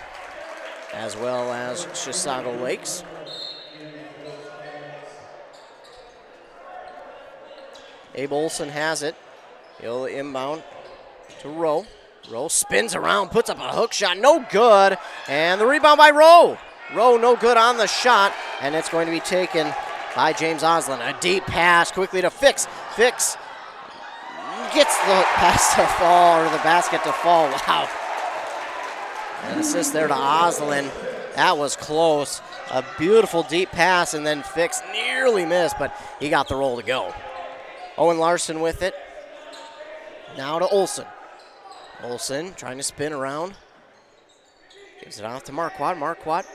as well as Chisago Lakes. Abe Olson has it. He'll inbound to Rowe. Rowe spins around, puts up a hook shot, no good. And the rebound by Rowe. Rowe no good on the shot, and it's going to be taken by James Oslin. A deep pass quickly to Fix. Fix gets the pass to fall, or the basket to fall. Wow. An assist there to Oslin. That was close. A beautiful deep pass, and then Fix nearly missed, but he got the roll to go. Owen Larson with it. Now to Olsen. Olsen trying to spin around. Gives it off to Marquardt. Marquardt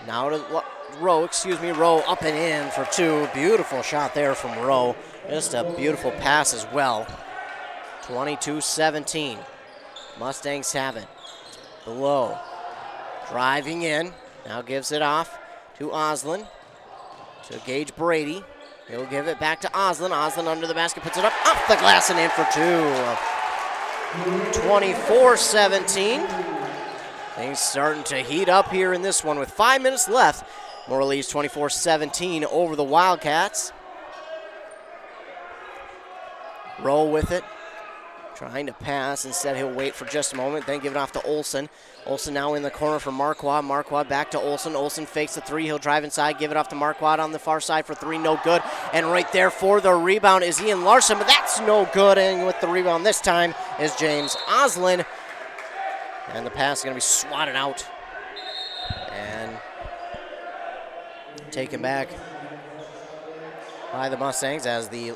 now to Rowe, Rowe up and in for two. Beautiful shot there from Rowe. Just a beautiful pass as well. 22-17. Mustangs have it. Below. Driving in. Now gives it off to Oslin. To Gage Brady. He'll give it back to Oslin. Oslin under the basket, puts it up, off the glass and in for two. 24-17. Things starting to heat up here in this one with 5 minutes left. Mora leads 24-17 over the Wildcats. Rowe with it. Trying to pass. Instead, he'll wait for just a moment, then give it off to Olsen. Olsen now in the corner for Marquardt. Marquardt back to Olsen. Olsen fakes the three. He'll drive inside, give it off to Marquardt on the far side for three. No good. And right there for the rebound is Ian Larson, but that's no good. And with the rebound this time is James Oslin. And the pass is going to be swatted out and taken back by the Mustangs as the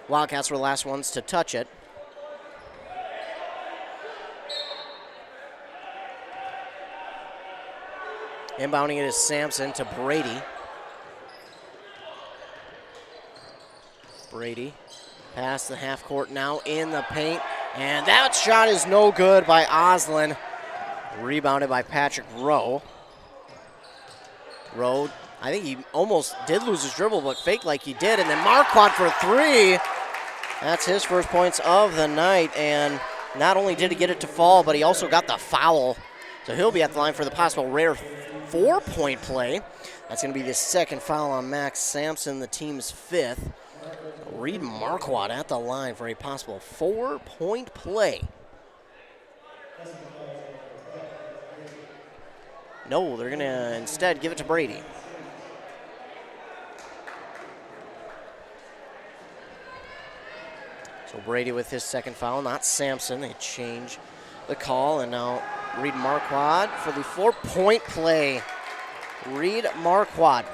Wildcats were the last ones to touch it. Inbounding it is Sampson to Brady. Brady past the half court now in the paint. And that shot is no good by Oslin. Rebounded by Patrick Rowe. Rowe, I think he almost did lose his dribble, but faked like he did. And then Marquardt for three. That's his first points of the night. And not only did he get it to fall, but he also got the foul. So he'll be at the line for the possible rare 4-point play. That's going to be the second foul on Max Sampson, the team's fifth. Reed Marquardt at the line for a possible 4-point play. No, they're going to instead give it to Brady. So Brady with his second foul, not Sampson. They change the call, and now Reed Marquardt for the 4-point play. Reed Marquardt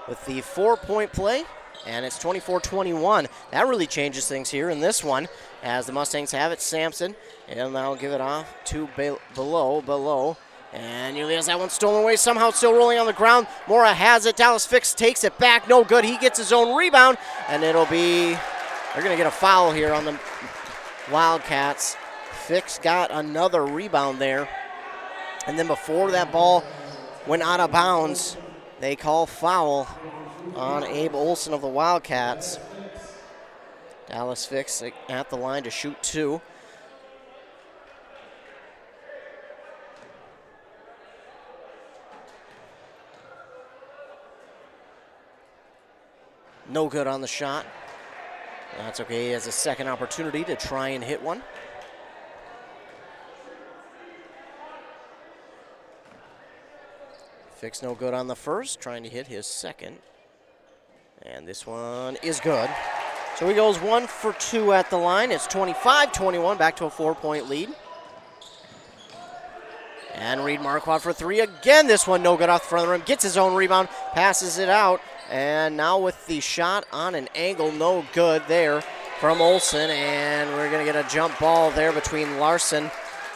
with the 4-point play, and it's 24-21. That really changes things here in this one as the Mustangs have it. Sampson, and now give it off to Below. And nearly has that one stolen away, somehow still rolling on the ground. Mora has it. Dallas Fix takes it back. No good. He gets his own rebound, and it'll be, they're going to get a foul here on the Wildcats. Fix got another rebound there. And then before that ball went out of bounds, they call foul on Abe Olsen of the Wildcats. Dallas Fix at the line to shoot two. No good on the shot. That's okay. He has a second opportunity to try and hit one. Fix no good on the first, trying to hit his second. And this one is good. So he goes 1 for 2 at the line. It's 25-21, back to a 4-point lead. And Reed Marquardt for three again. This one no good off the front of the rim. Gets his own rebound, passes it out. And now with the shot on an angle, no good there from Olsen. And we're going to get a jump ball there between Larson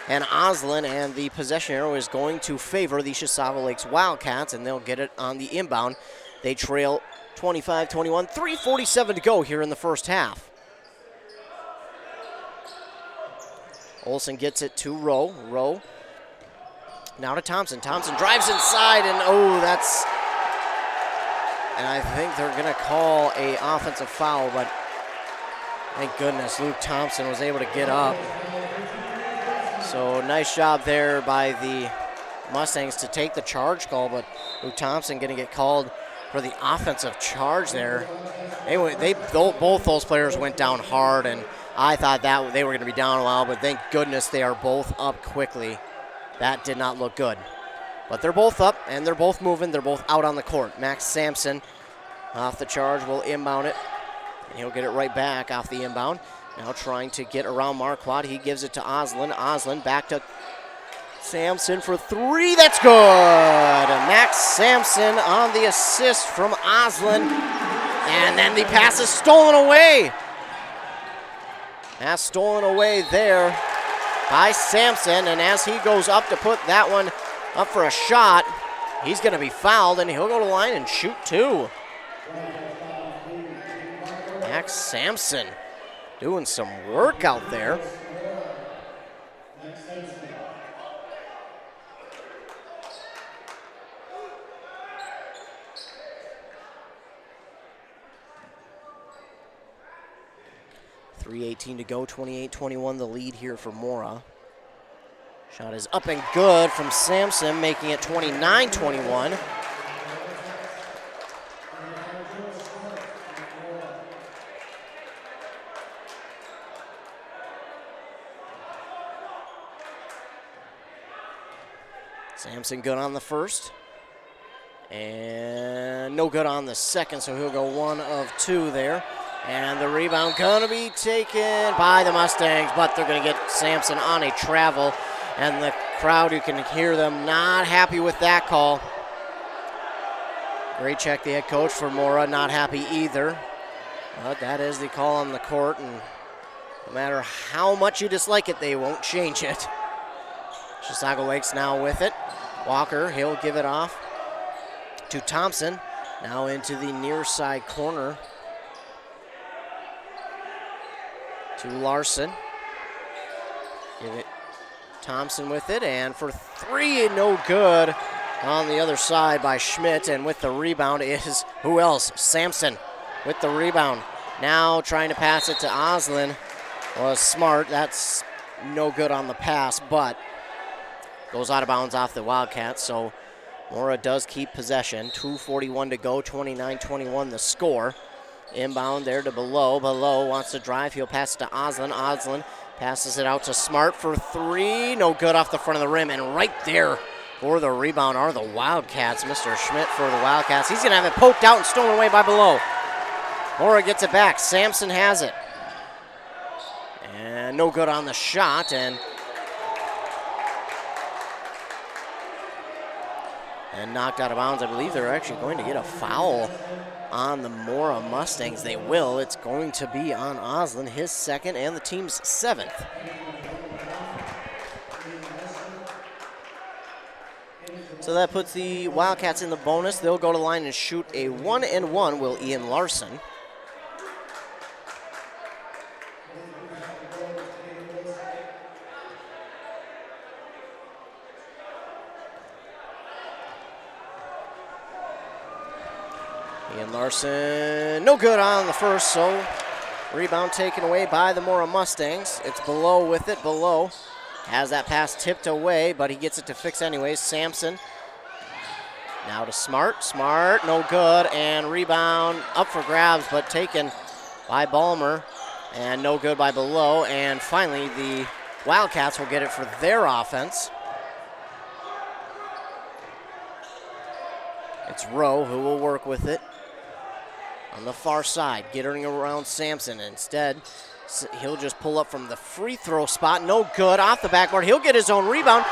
and Oslin. And the possession arrow is going to favor the Chisago Lakes Wildcats, and they'll get it on the inbound. They trail 25-21, 3:47 to go here in the first half. Olsen gets it to Rowe. Rowe now to Thompson. Thompson drives inside, and and I think they're going to call a offensive foul, but thank goodness Luke Thompson was able to get up. So nice job there by the Mustangs to take the charge call, but Luke Thompson going to get called for the offensive charge there. Anyway, both those players went down hard, and I thought that they were going to be down a while, but thank goodness they are both up quickly. That did not look good. But they're both up, and they're both moving. They're both out on the court. Max Sampson off the charge will inbound it, and he'll get it right back off the inbound. Now trying to get around Marquardt. He gives it to Oslin. Oslin back to Sampson for three. That's good. Max Sampson on the assist from Oslin. And then the pass is stolen away. Pass stolen away there by Sampson, and as he goes up to put that one up for a shot, he's going to be fouled, and he'll go to the line and shoot two. Max Sampson doing some work out there. .3:18 to go, 28-21 the lead here for Mora. Shot is up and good from Sampson, making it 29-21. Sampson good on the first. And no good on the second, so he'll go 1 of 2 there. And the rebound gonna be taken by the Mustangs, but they're gonna get Sampson on a travel. And the crowd, you can hear them not happy with that call. Graycheck, the head coach for Mora, not happy either. But that is the call on the court, and no matter how much you dislike it, they won't change it. Chisago Lakes now with it. Walker, he'll give it off to Thompson. Now into the near side corner to Larson. Give it Thompson with it, and for 3, no good on the other side by Schmidt, and with the rebound is, who else? Sampson with the rebound. Now trying to pass it to Oslin was smart. That's no good on the pass, but goes out of bounds off the Wildcats, so Mora does keep possession. 2:41 to go, 29-21 the score. Inbound there to Below. Below wants to drive. He'll pass it to Oslin. Oslin passes it out to Smart for 3. No good off the front of the rim. And right there for the rebound are the Wildcats. Mr. Schmidt for the Wildcats. He's going to have it poked out and stolen away by Below. Mora gets it back. Sampson has it. And no good on the shot. And knocked out of bounds. I believe they're actually going to get a foul on the Mora Mustangs. They will. It's going to be on Oslin, his second and the team's 7th. So that puts the Wildcats in the bonus. They'll go to the line and shoot a 1-and-1 will Ian Larson. Ian Larson, no good on the first, so rebound taken away by the Mora Mustangs. It's Below with it. Below has that pass tipped away, but he gets it to fix anyways. Sampson now to Smart. Smart, no good, and rebound up for grabs, but taken by Ballmer, and no good by Below. And finally, the Wildcats will get it for their offense. It's Rowe who will work with it on the far side, getting around Sampson. Instead, he'll just pull up from the free throw spot. No good off the backboard. He'll get his own rebound.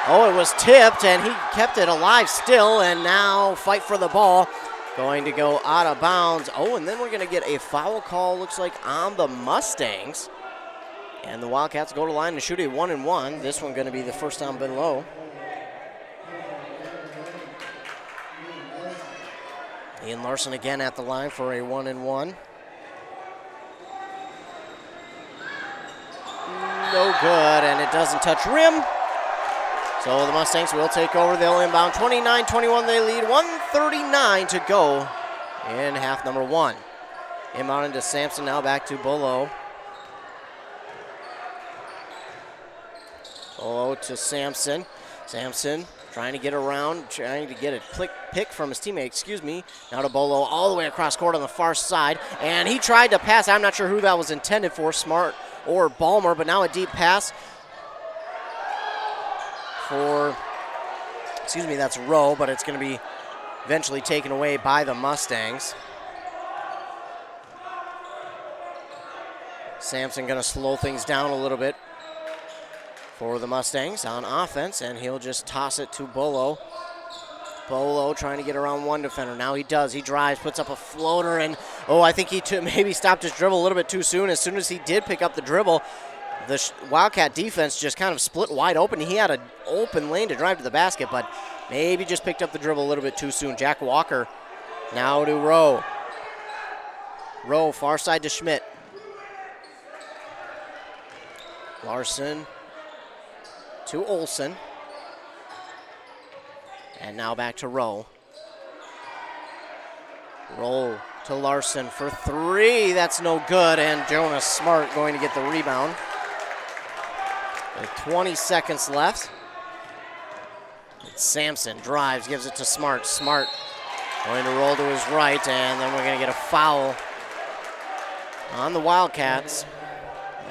Oh, it was tipped, and he kept it alive still, and now fight for the ball. Going to go out of bounds. Oh, and then we're going to get a foul call, looks like, on the Mustangs. And the Wildcats go to the line to shoot a 1-and-1. This one going to be the first down Below. Ian Larson again at the line for a 1-and-1. No good, and it doesn't touch rim. So the Mustangs will take over. They'll inbound. 29-21 they lead. 1:39 to go in half number 1. Inbound into Sampson, now back to Below. Below to Sampson. Sampson trying to get around, trying to get a pick from his teammate, Now to Bolo, all the way across court on the far side. And he tried to pass. I'm not sure who that was intended for, Smart or Ballmer, but now a deep pass for, that's Rowe, but it's going to be eventually taken away by the Mustangs. Sampson going to slow things down a little bit for the Mustangs on offense, and he'll just toss it to Bolo. Bolo trying to get around one defender. Now he does. He drives, puts up a floater, and I think he maybe stopped his dribble a little bit too soon. As soon as he did pick up the dribble, the Wildcat defense just kind of split wide open. He had an open lane to drive to the basket, but maybe just picked up the dribble a little bit too soon. Jack Walker now to Rowe. Rowe, far side to Schmidt. Larson to Olsen. And now back to Rowe. Rowe to Larson for three. That's no good. And Jonas Smart going to get the rebound. With 20 seconds left. Sampson drives, gives it to Smart. Smart going to roll to his right, and then we're going to get a foul on the Wildcats.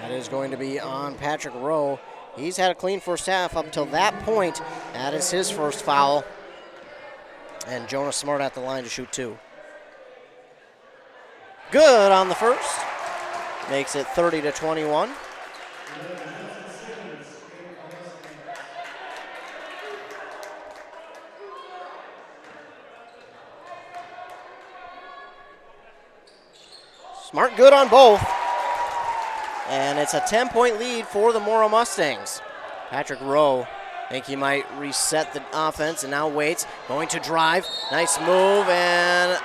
That is going to be on Patrick Rowe. He's had a clean first half up until that point. That is his first foul. And Jonas Smart at the line to shoot two. Good on the first. Makes it 30-21. Smart good on both. And it's a 10-point lead for the Mora Mustangs. Patrick Rowe, I think he might reset the offense and now waits. Going to drive. Nice move and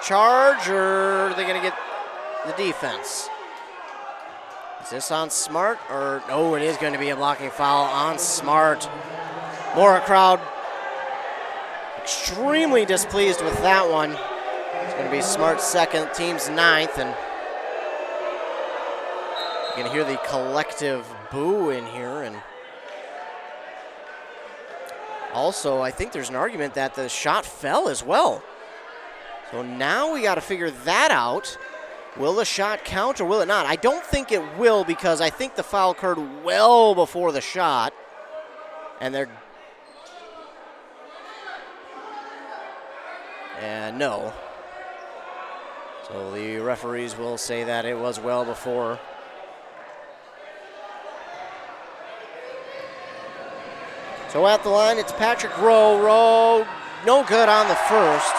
charge, or are they going to get the defense? Is this on Smart? Or no, it is going to be a blocking foul on Smart. Mora crowd extremely displeased with that one. It's going to be Smart's second, team's ninth, and you can hear the collective boo in here. And also, I think there's an argument that the shot fell as well. So now we got to figure that out. Will the shot count or will it not? I don't think it will, because I think the foul occurred well before the shot. And no. So the referees will say that it was well before. So at the line, it's Patrick Rowe. Rowe, no good on the first.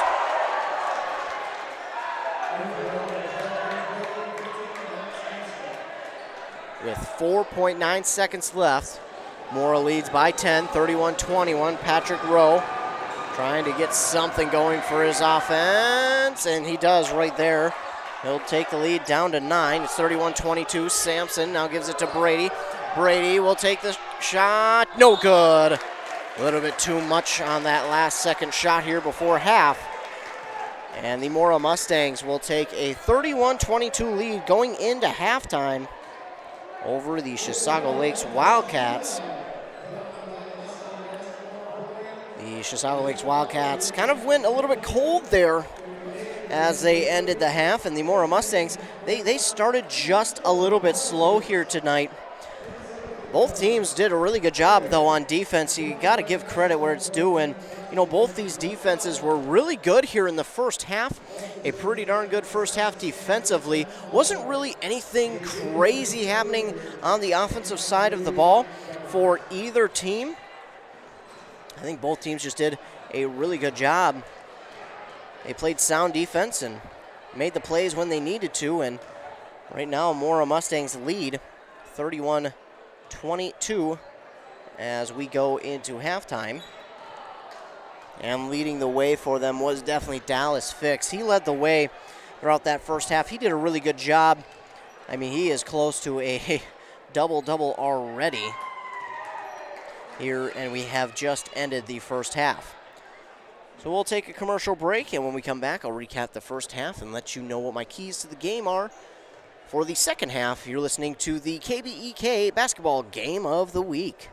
With 4.9 seconds left, Mora leads by 10, 31-21. Patrick Rowe trying to get something going for his offense, and he does right there. He'll take the lead down to 9. It's 31-22. Sampson now gives it to Brady. Brady will take the shot. No good. A little bit too much on that last second shot here before half. And the Mora Mustangs will take a 31-22 lead going into halftime over the Chisago Lakes Wildcats. The Chisago Lakes Wildcats kind of went a little bit cold there as they ended the half, and the Mora Mustangs, they started just a little bit slow here tonight. Both teams did a really good job, though, on defense. You got to give credit where it's due, and both these defenses were really good here in the first half. A pretty darn good first half defensively. Wasn't really anything crazy happening on the offensive side of the ball for either team. I think both teams just did a really good job. They played sound defense and made the plays when they needed to, and right now Mora Mustangs lead 31-22 as we go into halftime. And leading the way for them was definitely Dallas Fix. He led the way throughout that first half. He did a really good job. I mean, he is close to a double-double already here, and we have just ended the first half. So we'll take a commercial break, and when we come back, I'll recap the first half and let you know what my keys to the game are for the second half. You're listening to the KBEK Basketball Game of the Week.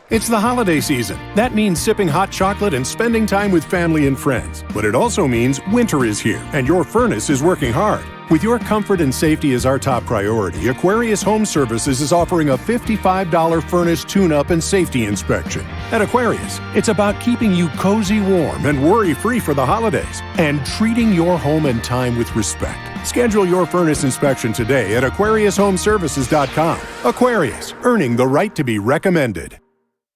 It's the holiday season. That means sipping hot chocolate and spending time with family and friends. But it also means winter is here, and your furnace is working hard. With your comfort and safety as our top priority, Aquarius Home Services is offering a $55 furnace tune-up and safety inspection. At Aquarius, it's about keeping you cozy warm and worry-free for the holidays, and treating your home and time with respect. Schedule your furnace inspection today at AquariusHomeservices.com. Aquarius, earning the right to be recommended.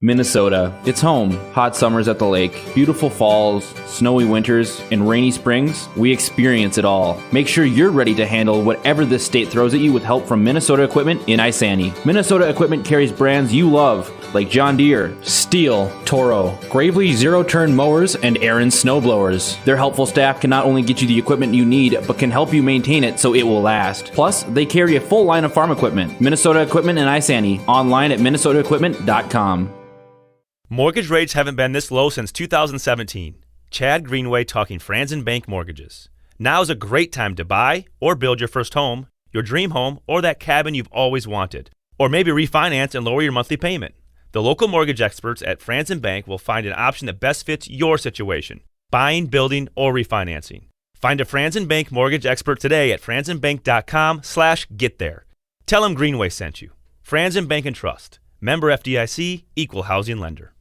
Minnesota. It's home. Hot summers at the lake, beautiful falls, snowy winters, and rainy springs. We experience it all. Make sure you're ready to handle whatever this state throws at you with help from Minnesota Equipment in Isani. Minnesota Equipment carries brands you love, like John Deere, Steel, Toro, Gravely zero-turn mowers, and Aaron snowblowers. Their helpful staff can not only get you the equipment you need, but can help you maintain it so it will last. Plus, they carry a full line of farm equipment. Minnesota Equipment in Isani. Online at minnesotaequipment.com. Mortgage rates haven't been this low since 2017. Chad Greenway talking Franzen Bank Mortgages. Now is a great time to buy or build your first home, your dream home, or that cabin you've always wanted. Or maybe refinance and lower your monthly payment. The local mortgage experts at Franzen Bank will find an option that best fits your situation, buying, building, or refinancing. Find a Franzen Bank mortgage expert today at franzenbank.com/getThere. Tell them Greenway sent you. Franzen Bank and Trust. Member FDIC, Equal Housing Lender.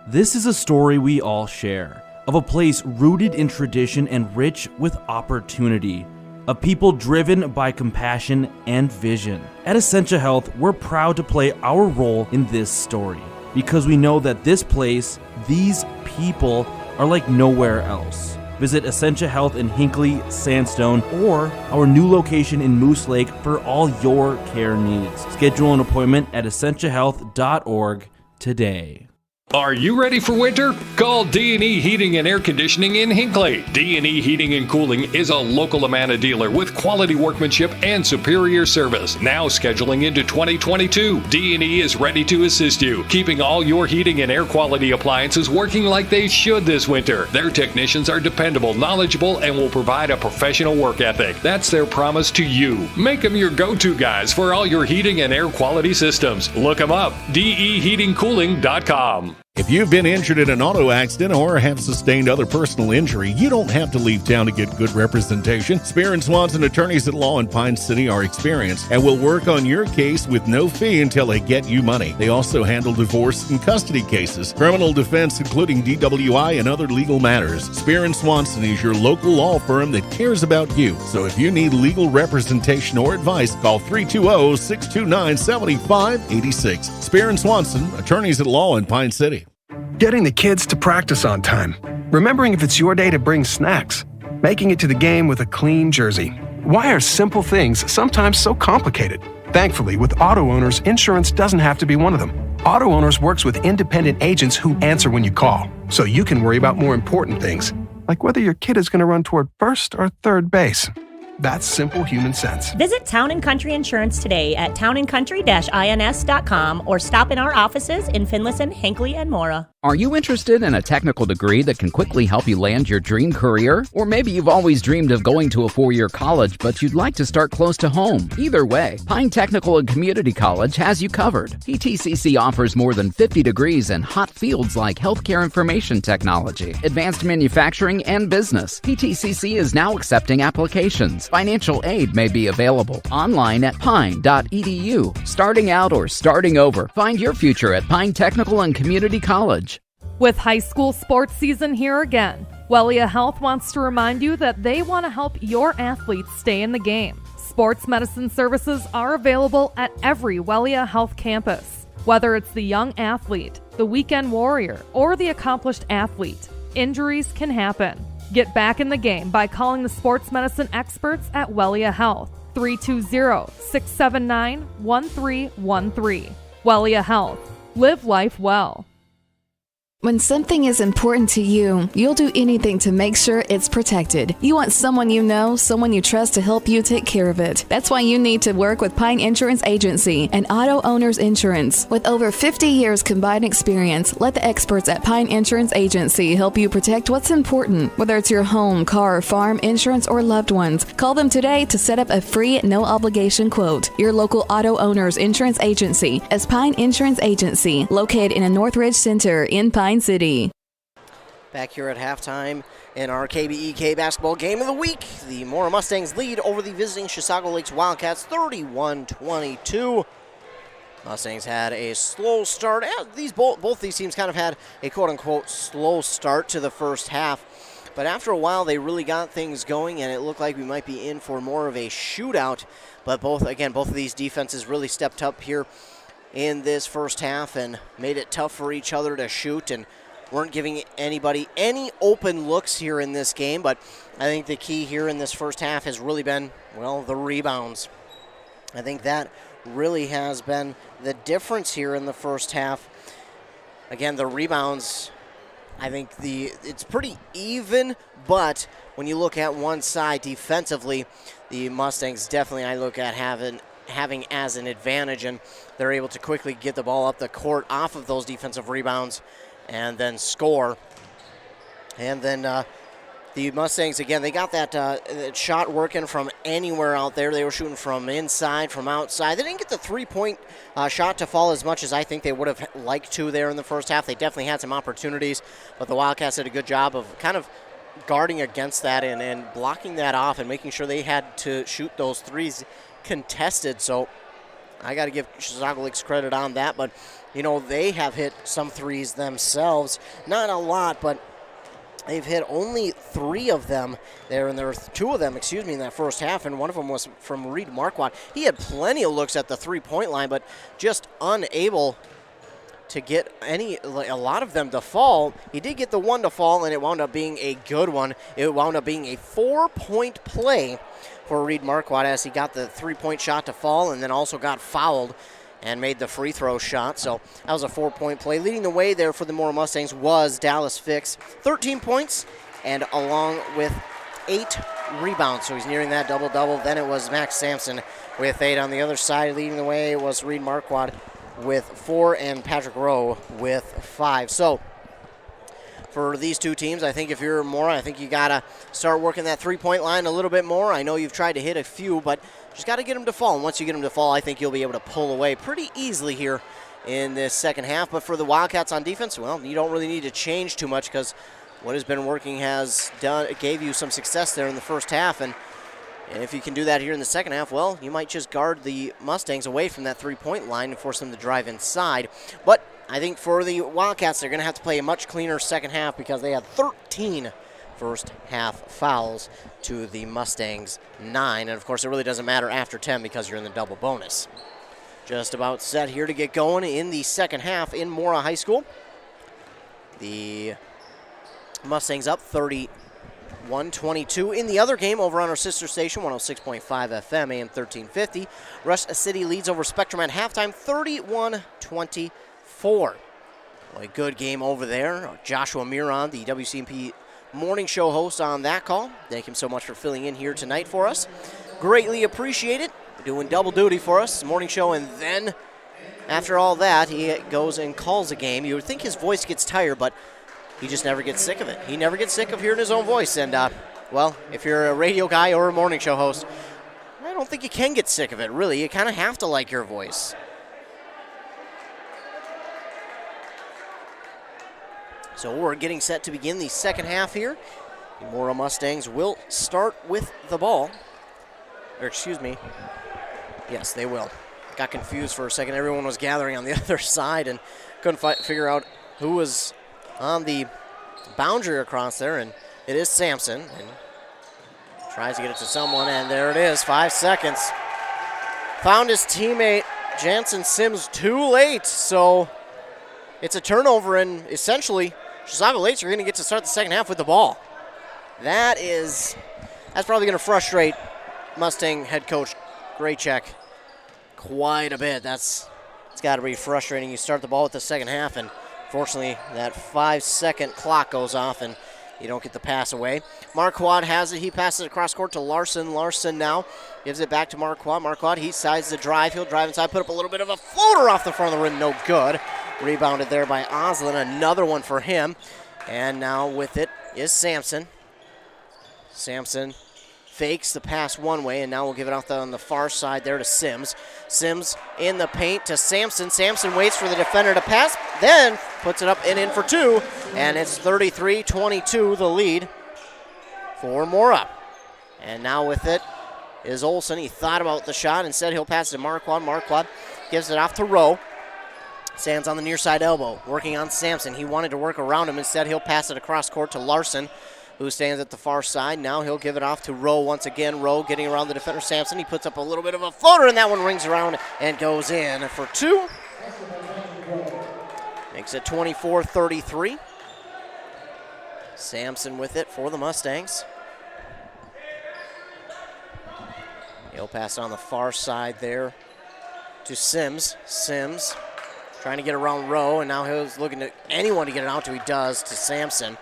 This is a story we all share, of a place rooted in tradition and rich with opportunity, of people driven by compassion and vision. At Essentia Health, we're proud to play our role in this story, because we know that this place, these people, are like nowhere else. Visit Essentia Health in Hinckley, Sandstone, or our new location in Moose Lake for all your care needs. Schedule an appointment at essentiahealth.org today. Are you ready for winter? Call D&E Heating and Air Conditioning in Hinckley. D&E Heating and Cooling is a local Amana dealer with quality workmanship and superior service. Now scheduling into 2022, D&E is ready to assist you, keeping all your heating and air quality appliances working like they should this winter. Their technicians are dependable, knowledgeable, and will provide a professional work ethic. That's their promise to you. Make them your go-to guys for all your heating and air quality systems. Look them up, deheatingcooling.com. If you've been injured in an auto accident or have sustained other personal injury, you don't have to leave town to get good representation. Spear and Swanson attorneys at law in Pine City are experienced and will work on your case with no fee until they get you money. They also handle divorce and custody cases, criminal defense, including DWI and other legal matters. Spear and Swanson is your local law firm that cares about you. So if you need legal representation or advice, call 320-629-7586. Spear and Swanson, attorneys at law in Pine City. Getting the kids to practice on time. Remembering if it's your day to bring snacks. Making it to the game with a clean jersey. Why are simple things sometimes so complicated? Thankfully, with Auto Owners, insurance doesn't have to be one of them. Auto Owners works with independent agents who answer when you call, so you can worry about more important things, like whether your kid is going to run toward first or third base. That's simple human sense. Visit Town & Country Insurance today at townandcountry-ins.com or stop in our offices in Finlayson, Hinckley, and Mora. Are you interested in a technical degree that can quickly help you land your dream career? Or maybe you've always dreamed of going to a four-year college, but you'd like to start close to home. Either way, Pine Technical and Community College has you covered. PTCC offers more than 50 degrees in hot fields like healthcare information technology, advanced manufacturing, and business. PTCC is now accepting applications. Financial aid may be available online at pine.edu. Starting out or starting over, find your future at Pine Technical and Community College. With high school sports season here again, Wellia Health wants to remind you that they want to help your athletes stay in the game. Sports medicine services are available at every Wellia Health campus. Whether it's the young athlete, the weekend warrior, or the accomplished athlete, injuries can happen. Get back in the game by calling the sports medicine experts at Wellia Health, 320-679-1313. Wellia Health. Live life well. When something is important to you, you'll do anything to make sure it's protected. You want someone you know, someone you trust to help you take care of it. That's why you need to work with Pine Insurance Agency and Auto Owners Insurance. With over 50 years combined experience, let the experts at Pine Insurance Agency help you protect what's important, whether it's your home, car, farm, insurance, or loved ones. Call them today to set up a free, no-obligation quote. Your local Auto Owners Insurance Agency is Pine Insurance Agency, located in a Northridge Center in Pine City. Back here at halftime in our KBEK basketball game of the week, the Mora Mustangs lead over the visiting Chisago Lakes Wildcats 31-22. Mustangs had a slow start. Both these teams kind of had a quote-unquote slow start to the first half. But after a while, they really got things going, and it looked like we might be in for more of a shootout. But both of these defenses really stepped up here in this first half and made it tough for each other to shoot and weren't giving anybody any open looks here in this game. But I think the key here in this first half has really been, well, the rebounds. I think that really has been the difference here in the first half. Again, the rebounds, I think it's pretty even, but when you look at one side defensively, the Mustangs definitely I look at having as an advantage, and they're able to quickly get the ball up the court off of those defensive rebounds and then score. And then the Mustangs, again, they got that shot working from anywhere out there. They were shooting from inside, from outside. They didn't get the three-point shot to fall as much as I think they would have liked to there in the first half. They definitely had some opportunities, but the Wildcats did a good job of kind of guarding against that and blocking that off and making sure they had to shoot those threes contested. So I got to give Chisago Lakes credit on that, but you know, they have hit some threes themselves. Not a lot, but they've hit only 3 of them there, and there were 2 of them, in that first half, and one of them was from Reed Marquardt. He had plenty of looks at the three-point line, but just unable to get a lot of them to fall. He did get the one to fall, and it wound up being a good one. It wound up being a 4-point play for Reed Marquardt as he got the three-point shot to fall and then also got fouled and made the free throw shot. So that was a 4-point play. Leading the way there for the Mora Mustangs was Dallas Fix, 13 points, and along with 8 rebounds. So he's nearing that double-double. Then it was Max Sampson with 8 on the other side. Leading the way was Reed Marquardt with 4 and Patrick Rowe with 5. So for these two teams, I think if you're Mora, I think you got to start working that three-point line a little bit more. I know you've tried to hit a few, but just got to get them to fall. And once you get them to fall, I think you'll be able to pull away pretty easily here in this second half. But for the Wildcats on defense, well, you don't really need to change too much because what has been working gave you some success there in the first half. And if you can do that here in the second half, well, you might just guard the Mustangs away from that three-point line and force them to drive inside. But I think for the Wildcats, they're going to have to play a much cleaner second half because they had 13 first half fouls to the Mustangs 9. And, of course, it really doesn't matter after 10 because you're in the double bonus. Just about set here to get going in the second half in Mora High School. The Mustangs up 31-22. In the other game over on our sister station, 106.5 FM, AM 1350, Rush City leads over Spectrum at halftime, 31-24. Well, a good game over there. Joshua Miron, the WCMP morning show host on that call. Thank him so much for filling in here tonight for us. Greatly appreciate it. Doing double duty for us, morning show, and then after all that, he goes and calls a game. You would think his voice gets tired, but he just never gets sick of it. He never gets sick of hearing his own voice. And, well, if you're a radio guy or a morning show host, I don't think you can get sick of it, really. You kind of have to like your voice. So we're getting set to begin the second half here. The Mora Mustangs will start with the ball. Or excuse me. Yes, they will. Got confused for a second. Everyone was gathering on the other side and couldn't figure out who was on the boundary across there. And it is Sampson. And tries to get it to someone, and there it is. 5 seconds. Found his teammate, Jansen Sims, too late. So it's a turnover, and essentially Chisago Lakes are going to get to start the second half with the ball. That's probably going to frustrate Mustang head coach Graycheck quite a bit. It's got to be frustrating. You start the ball with the second half, and fortunately that 5-second clock goes off, and you don't get the pass away. Marquardt has it. He passes it across court to Larson. Larson now gives it back to Marquardt. Marquardt, he decides to drive. He'll drive inside, put up a little bit of a floater off the front of the rim. No good. Rebounded there by Oslin. Another one for him. And now with it is Sampson. Sampson fakes the pass one way, and now we'll give it off on the far side there to Sims. Sims in the paint to Sampson. Sampson waits for the defender to pass, then puts it up and in for 2, and it's 33-22, the lead for Mora. And now with it is Olsen. He thought about the shot. Instead, he'll pass it to Marquardt. Marquardt gives it off to Rowe. Stands on the near side elbow, working on Sampson. He wanted to work around him. Instead, he'll pass it across court to Larson, who stands at the far side. Now he'll give it off to Rowe once again. Rowe getting around the defender, Sampson. He puts up a little bit of a floater, and that one rings around and goes in for 2. Makes it 24-33. Sampson with it for the Mustangs. He'll pass it on the far side there to Sims. Sims trying to get around Rowe, and now he's looking to anyone to get it out to. He does to Sampson.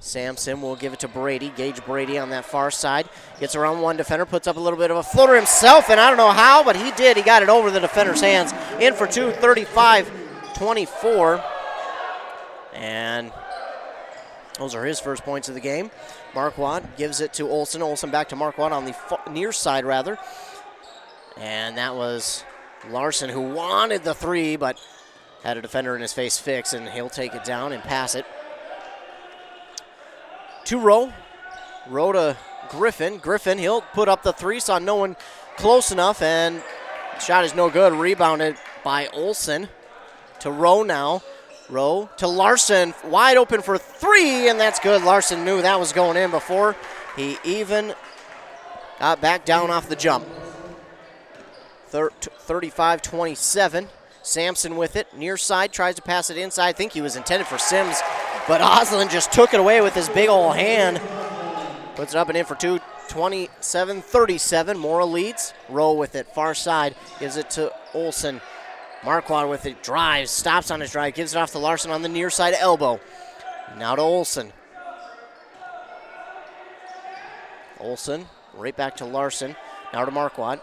Sampson will give it to Brady. Gage Brady on that far side. Gets around one defender, puts up a little bit of a floater himself, and I don't know how, but he did. He got it over the defender's hands. In for two, 35-24. And those are his first points of the game. Marquardt gives it to Olsen. Olsen back to Marquardt on the near side, rather. And that was Larson, who wanted the three, but had a defender in his face fix, and he'll take it down and pass it. To Rowe. Rowe to Griffin. Griffin, he'll put up the three, saw no one close enough, and shot is no good. Rebounded by Olsen. To Rowe now. Rowe to Larson, wide open for three, and that's good. Larson knew that was going in before he even got back down off the jump. 35-27. Sampson with it, near side, tries to pass it inside. I think he was intended for Sims, but Oslin just took it away with his big old hand. Puts it up and in for two, 27-37. Mora leads. Rowe with it, far side, gives it to Olsen. Marquardt with it, drives, stops on his drive, gives it off to Larson on the near side elbow. Now to Olsen. Olsen, right back to Larson. Now to Marquardt.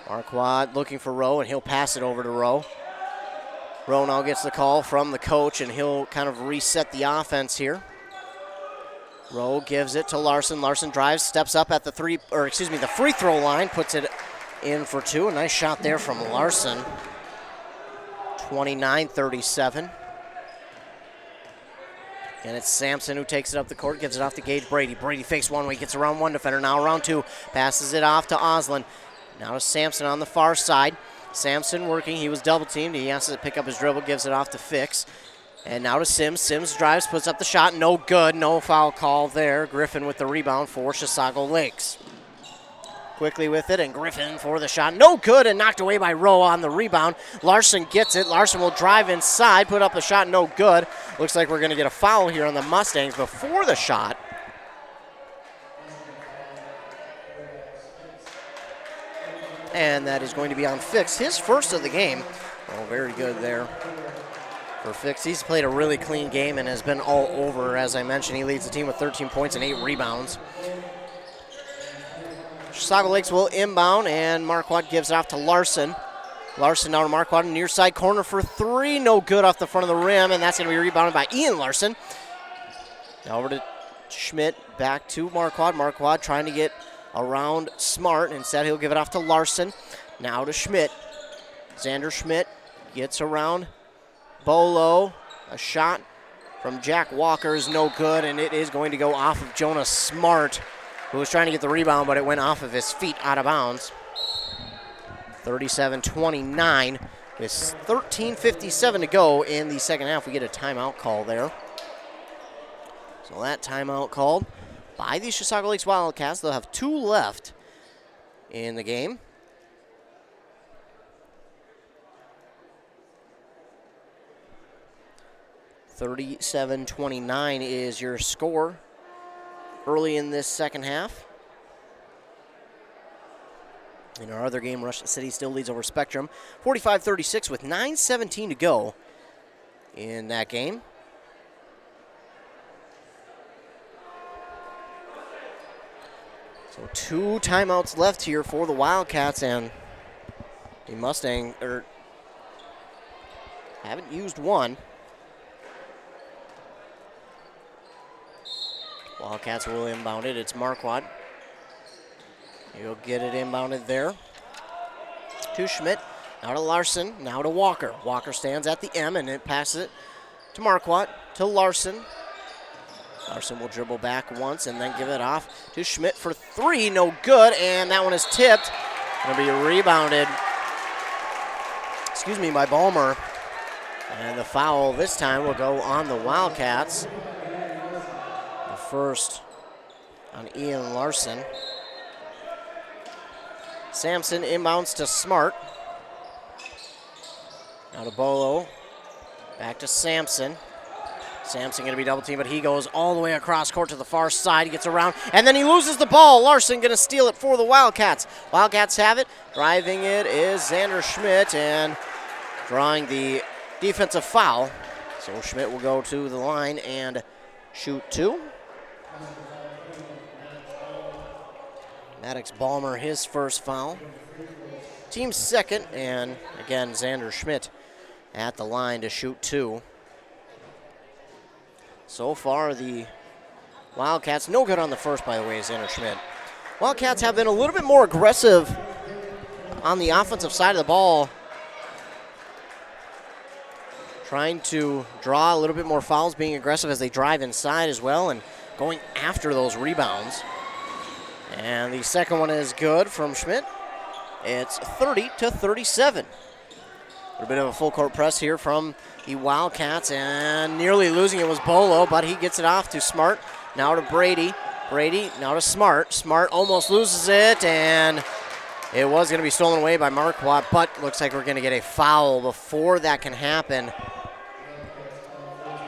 Marquardt looking for Rowe, and he'll pass it over to Rowe. Rowe now gets the call from the coach, and he'll kind of reset the offense here. Rowe gives it to Larson. Larson drives, steps up at the free throw line, puts it in for two. A nice shot there from Larson. 29-37. And it's Sampson who takes it up the court, gives it off to Gage Brady. Brady fakes one way, gets around one defender, now around two, passes it off to Oslin. Now to Sampson on the far side. Sampson working, he was double teamed. He has to pick up his dribble, gives it off to Fix. And now to Sims. Sims drives, puts up the shot, no good, no foul call there. Griffin with the rebound for Chisago Lakes. Quickly with it, and Griffin for the shot, no good, and knocked away by Rowe on the rebound. Larson gets it. Larson will drive inside, put up a shot, no good. Looks like we're going to get a foul here on the Mustangs before the shot. And that is going to be on Fix, his first of the game. Oh, very good there for Fix. He's played a really clean game and has been all over. As I mentioned, he leads the team with 13 points and 8 rebounds. Chisago Lakes will inbound, and Marquardt gives it off to Larson. Larson now to Marquardt, near side corner for three. No good off the front of the rim, and that's going to be rebounded by Ian Larson. Now over to Schmidt, back to Marquardt. Marquardt trying to get around Smart. Instead, he'll give it off to Larson. Now to Schmidt. Xander Schmidt gets around Bolo. A shot from Jack Walker is no good, and it is going to go off of Jonas Smart, who was trying to get the rebound, but it went off of his feet out of bounds. 37-29. With 13:57 to go in the second half. We get a timeout call there. So that timeout called by the Chisago Lakes Wildcats. They'll have 2 left in the game. (37-29) is your score early in this second half. In our other game, Rush City still leads over Spectrum, 45-36 with 9:17 to go in that game. So 2 timeouts left here for the Wildcats, and the Mustang haven't used one. Wildcats will inbound it. It's Marquardt. He'll get it inbounded there to Schmidt. Now to Larson. Now to Walker. Walker stands at the M, and it passes it to Marquardt. To Larson. Larson will dribble back once and then give it off to Schmidt for 3. No good, and that one is tipped. Going to be rebounded, by Ballmer. And the foul this time will go on the Wildcats. The first on Ian Larson. Sampson inbounds to Smart. Now to Bolo. Back to Sampson. Sampson going to be double teamed, but he goes all the way across court to the far side. He gets around, and then he loses the ball. Larson going to steal it for the Wildcats. Wildcats have it. Driving it is Xander Schmidt, and drawing the defensive foul. So Schmidt will go to the line and shoot 2. Maddox Balmer, his first foul. Team's second, and again, Xander Schmidt at the line to shoot 2. So far, the Wildcats, no good on the first, by the way, Xander Schmidt. Wildcats have been a little bit more aggressive on the offensive side of the ball, trying to draw a little bit more fouls, being aggressive as they drive inside as well, and going after those rebounds. And the second one is good from Schmidt. It's 30-37. A little bit of a full court press here from the Wildcats, and nearly losing it was Bolo, but he gets it off to Smart. Now to Brady. Brady, now to Smart. Smart almost loses it, and it was going to be stolen away by Marquardt, but looks like we're going to get a foul before that can happen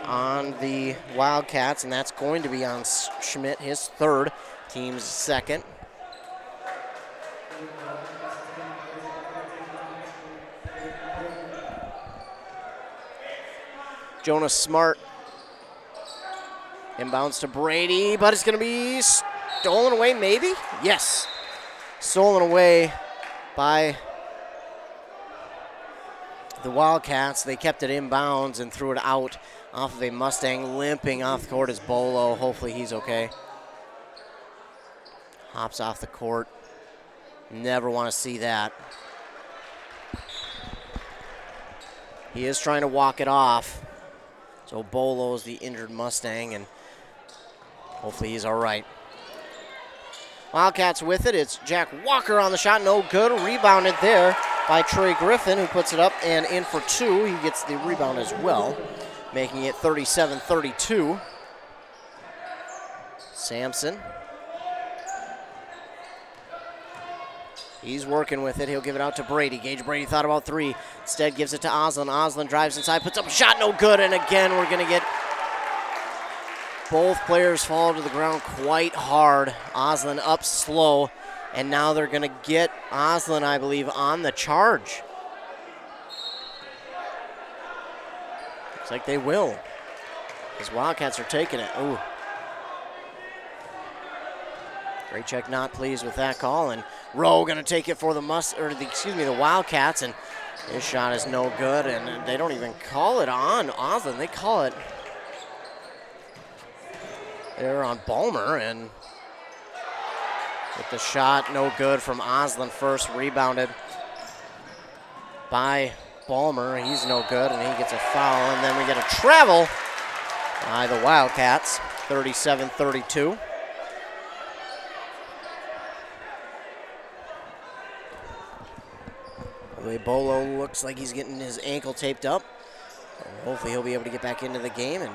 on the Wildcats, and that's going to be on Schmidt, his third, team's second. Jonas Smart inbounds to Brady, but it's going to be stolen away, maybe? Yes. Stolen away by the Wildcats. They kept it inbounds and threw it out off of a Mustang. Limping off the court is Bolo. Hopefully he's okay. Hops off the court. Never want to see that. He is trying to walk it off. So Bolo's the injured Mustang, and hopefully he's all right. Wildcats with it. It's Jack Walker on the shot. No good. Rebounded there by Trey Griffin, who puts it up and in for 2. He gets the rebound as well, making it 37-32. Sampson. He's working with it. He'll give it out to Brady. Gage Brady thought about 3. Instead gives it to Oslin. Oslin drives inside, puts up a shot, no good. And again, we're going to get both players fall to the ground quite hard. Oslin up slow. And now they're going to get Oslin, I believe, on the charge. Looks like they will. Because Wildcats are taking it. Ooh. Great check, not pleased with that call, and Rowe going to take it for the Wildcats, and his shot is no good, and they don't even call it on Oslin. They call it there on Balmer, and with the shot no good from Oslin first, rebounded by Balmer. He's no good, and he gets a foul, and then we get a travel by the Wildcats, 37-32. Bolo looks like he's getting his ankle taped up. Hopefully he'll be able to get back into the game, and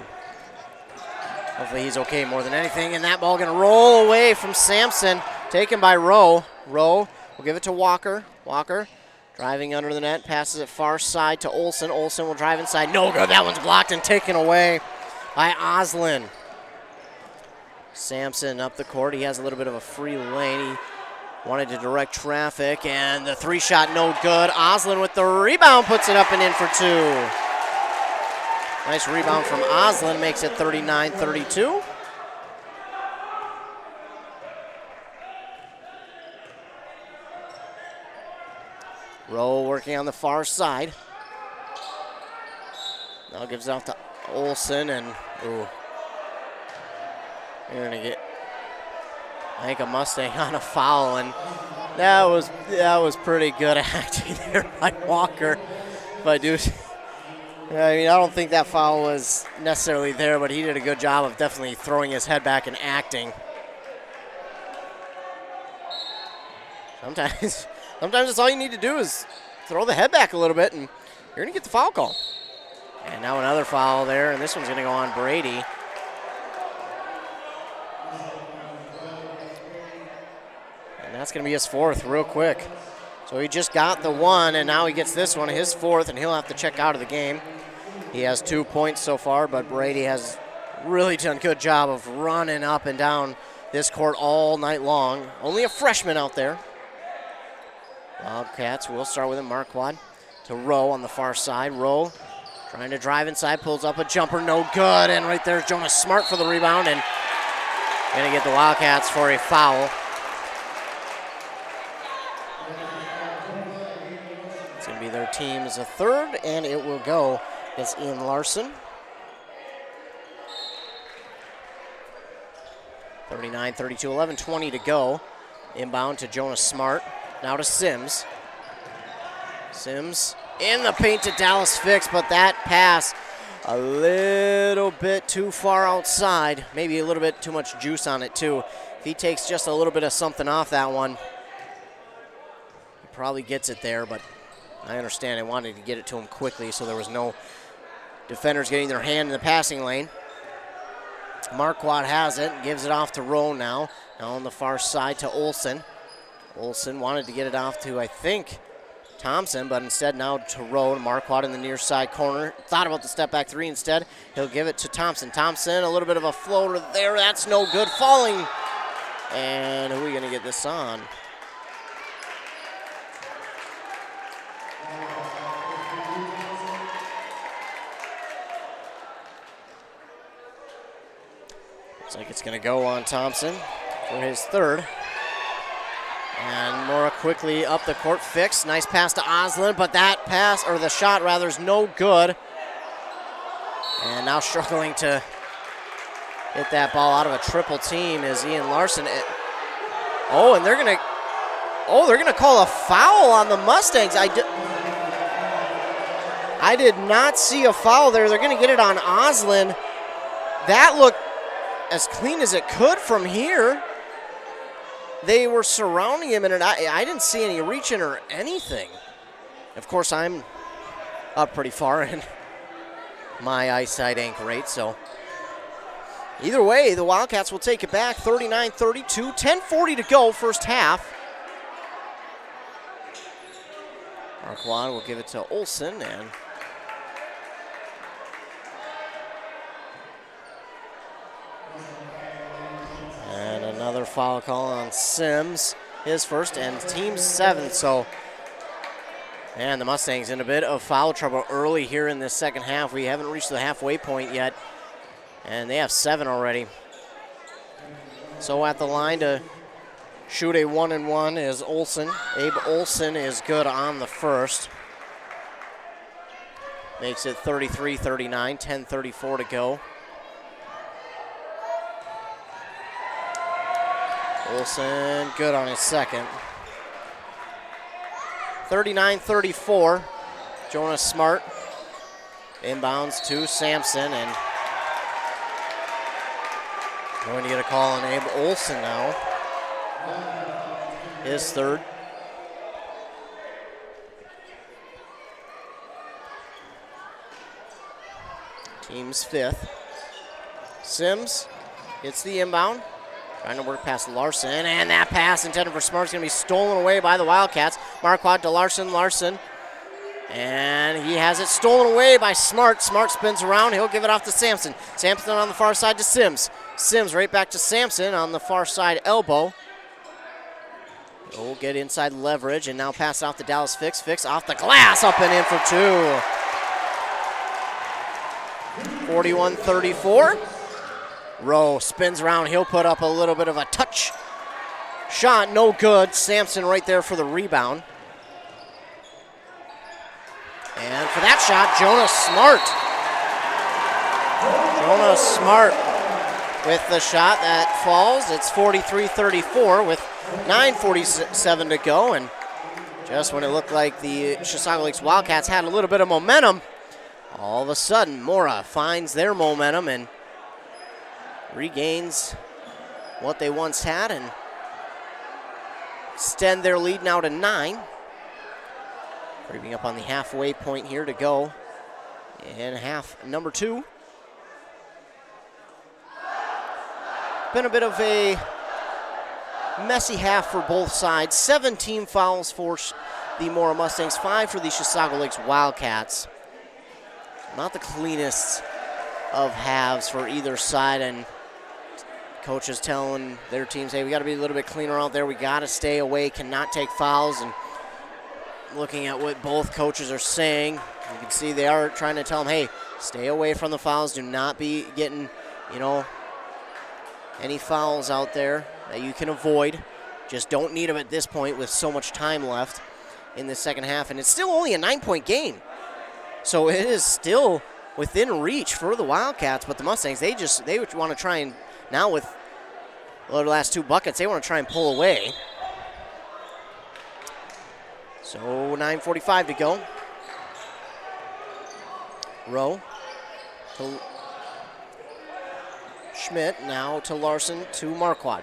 hopefully he's okay more than anything. And that ball going to roll away from Sampson, taken by Rowe. Rowe will give it to Walker. Walker driving under the net, passes it far side to Olsen. Olsen will drive inside. No good. That one's blocked and taken away by Oslin. Sampson up the court. He has a little bit of a free lane. He wanted to direct traffic, and the 3-shot no good. Oslin with the rebound puts it up and in for 2. Nice rebound from Oslin, makes it 39-32. Rowe working on the far side. Now gives it off to Olsen, and ooh, you're gonna get, I think, a Mustang on a foul, and that was pretty good acting there by Walker. But I don't think that foul was necessarily there, but he did a good job of definitely throwing his head back and acting. Sometimes that's all you need to do is throw the head back a little bit, and you're gonna get the foul call. And now another foul there, and this one's gonna go on Brady. And that's going to be his 4th real quick. So he just got the one, and now he gets this one, his fourth, and he'll have to check out of the game. He has 2 points so far, but Brady has really done a good job of running up and down this court all night long. Only a freshman out there. Wildcats will start with him. Marquardt to Rowe on the far side. Rowe trying to drive inside, pulls up a jumper, no good. And right there's Jonas Smart for the rebound, and going to get the Wildcats for a foul. It's going to be their team's a third, and it will go against Ian Larson. 39-32, 11:20 to go. Inbound to Jonas Smart. Now to Sims. Sims in the paint to Dallas Fix, but that pass a little bit too far outside. Maybe a little bit too much juice on it too. If he takes just a little bit of something off that one, he probably gets it there, but I understand I wanted to get it to him quickly so there was no defenders getting their hand in the passing lane. Marquardt has it, gives it off to Rowe now. Now on the far side to Olsen. Olsen wanted to get it off to, I think, Thompson, but instead now to Rowe. Marquardt in the near side corner. Thought about the step back three instead. He'll give it to Thompson. Thompson, a little bit of a floater there. That's no good. Falling. And who are we going to get this on? Looks like it's going to go on Thompson for his third. And Mora quickly up the court. Fix. Nice pass to Oslin, but that pass, or the shot rather, is no good. And now struggling to get that ball out of a triple team is Ian Larson. And they're going to call a foul on the Mustangs. I did not see a foul there. They're going to get it on Oslin. That looked as clean as it could from here. They were surrounding him, and I didn't see any reaching or anything. Of course, I'm up pretty far, and my eyesight ain't great, so either way, the Wildcats will take it back, 39-32, 10:40 to go, first half. Marquardt will give it to Olsen, and another foul call on Sims, his first, and team's seventh. So, and the Mustangs in a bit of foul trouble early here in this second half. We haven't reached the halfway point yet, and they have 7 already. So at the line to shoot a 1-and-1 is Olsen. Abe Olsen is good on the first. Makes it 33-39, 10:34 to go. Olsen good on his second. 39-34. Jonas Smart inbounds to Sampson, and going to get a call on Abe Olsen now. His third. Team's fifth. Sims gets the inbound. Trying to work past Larson, and that pass intended for Smart is going to be stolen away by the Wildcats. Marquardt to Larson, and he has it stolen away by Smart. Smart spins around, he'll give it off to Sampson. Sampson on the far side to Sims. Sims right back to Sampson on the far side elbow. He'll get inside leverage, and now pass it off to Dallas Fix. Fix off the glass, up and in for 2. 41-34. Rowe spins around. He'll put up a little bit of a touch shot. No good. Sampson right there for the rebound. And for that shot, Jonas Smart. Jonas Smart with the shot that falls. It's 43-34 with 9:47 to go. And just when it looked like the Chisago Lakes Wildcats had a little bit of momentum, all of a sudden Mora finds their momentum and regains what they once had and extend their lead now to 9. Creeping up on the halfway point here to go in half number 2. Been a bit of a messy half for both sides. 7 team fouls for the Mora Mustangs, 5 for the Chisago Lakes Wildcats. Not the cleanest of halves for either side, and coaches telling their teams, hey, we got to be a little bit cleaner out there. We got to stay away, cannot take fouls. And looking at what both coaches are saying, you can see they are trying to tell them, hey, stay away from the fouls. Do not be getting, any fouls out there that you can avoid. Just don't need them at this point with so much time left in the second half. And it's still only a 9-point game. So it is still within reach for the Wildcats, but the Mustangs, they want to try and, now with the last 2 buckets, they want to try and pull away. So 9:45 to go. Rowe to Schmidt, now to Larson to Marquardt.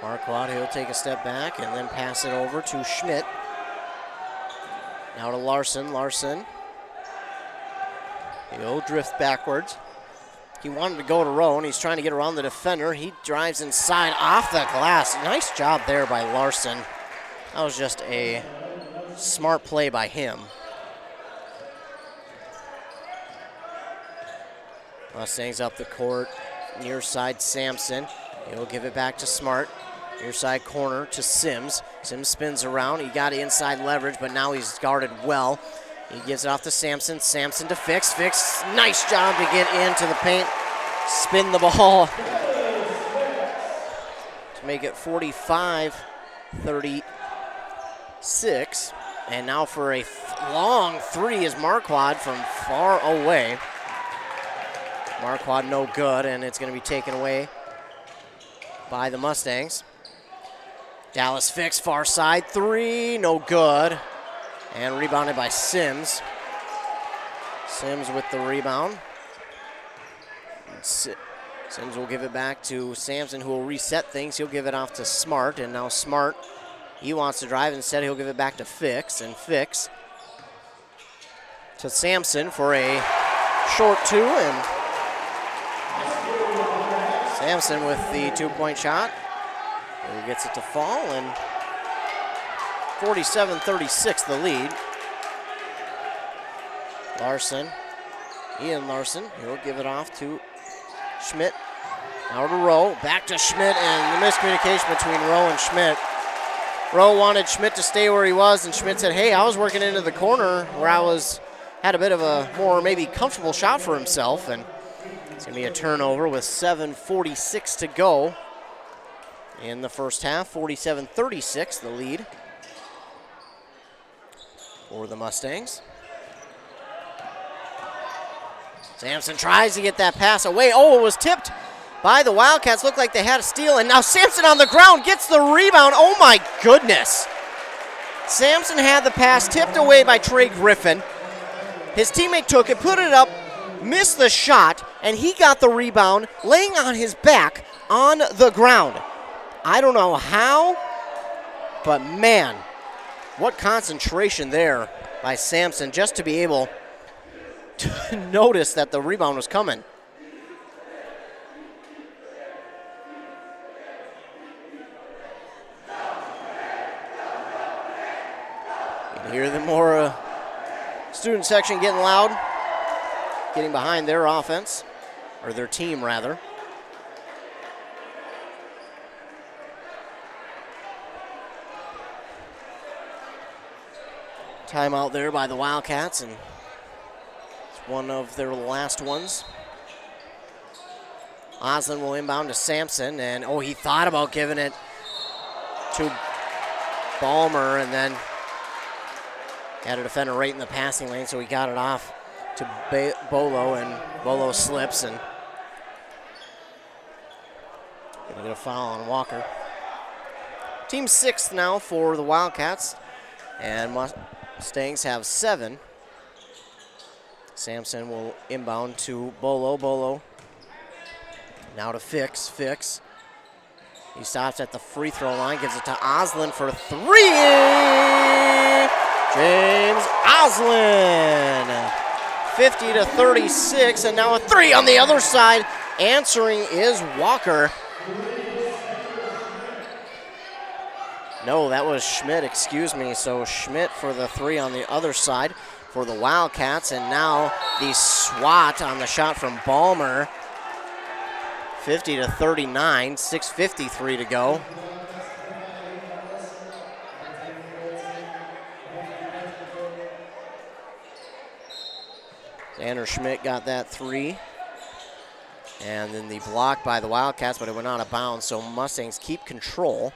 Marquardt, he'll take a step back and then pass it over to Schmidt. Now to Larson. Larson, he'll drift backwards. He wanted to go to Rowe, and he's trying to get around the defender. He drives inside off the glass. Nice job there by Larson. That was just a smart play by him. Mustangs up the court. Near side, Sampson. He'll give it back to Smart. Near side corner to Sims. Sims spins around. He got inside leverage, but now he's guarded well. He gives it off to Sampson. Sampson to Fix. Fix, nice job to get into the paint. Spin the ball to make it 45-36. And now for a long three is Marquardt from far away. Marquardt no good, and it's going to be taken away by the Mustangs. Dallas Fix, far side three, no good. And rebounded by Sims. Sims with the rebound. Sims will give it back to Sampson, who will reset things. He'll give it off to Smart, and now Smart, he wants to drive. Instead, he'll give it back to Fix, and Fix to Sampson for a short 2, and Sampson with the 2-point shot. He gets it to fall, and 47-36 the lead. Larson, Ian Larson, he'll give it off to Schmidt. Now to Rowe, back to Schmidt, and the miscommunication between Rowe and Schmidt. Rowe wanted Schmidt to stay where he was, and Schmidt said, hey, I was working into the corner where had a bit of a more maybe comfortable shot for himself, and it's going to be a turnover with 7:46 to go in the first half. 47-36 the lead for the Mustangs. Sampson tries to get that pass away. Oh, it was tipped by the Wildcats. Looked like they had a steal, and now Sampson on the ground gets the rebound. Oh my goodness. Sampson had the pass tipped away by Trey Griffin. His teammate took it, put it up, missed the shot, and he got the rebound laying on his back on the ground. I don't know how, but man, what concentration there by Sampson just to be able to notice that the rebound was coming. You can hear the Mora student section getting loud, getting behind their offense, or their team rather. Timeout there by the Wildcats, and it's one of their last ones. Oslin will inbound to Sampson, and he thought about giving it to Balmer, and then had a defender right in the passing lane, so he got it off to Bolo, and Bolo slips, and gonna get a foul on Walker. Team 6th now for the Wildcats, and Mustangs have 7. Sampson will inbound to Bolo. Bolo now to Fix. Fix. He stops at the free throw line, gives it to Oslin for 3. James Oslin. 50-36, and now a 3 on the other side. Answering is Walker. No, that was Schmidt, excuse me. So Schmidt for the 3 on the other side for the Wildcats, and now the swat on the shot from Ballmer. 50-39, 6:53 to go. Xander Schmidt got that 3. And then the block by the Wildcats, but it went out of bounds, so Mustangs keep control.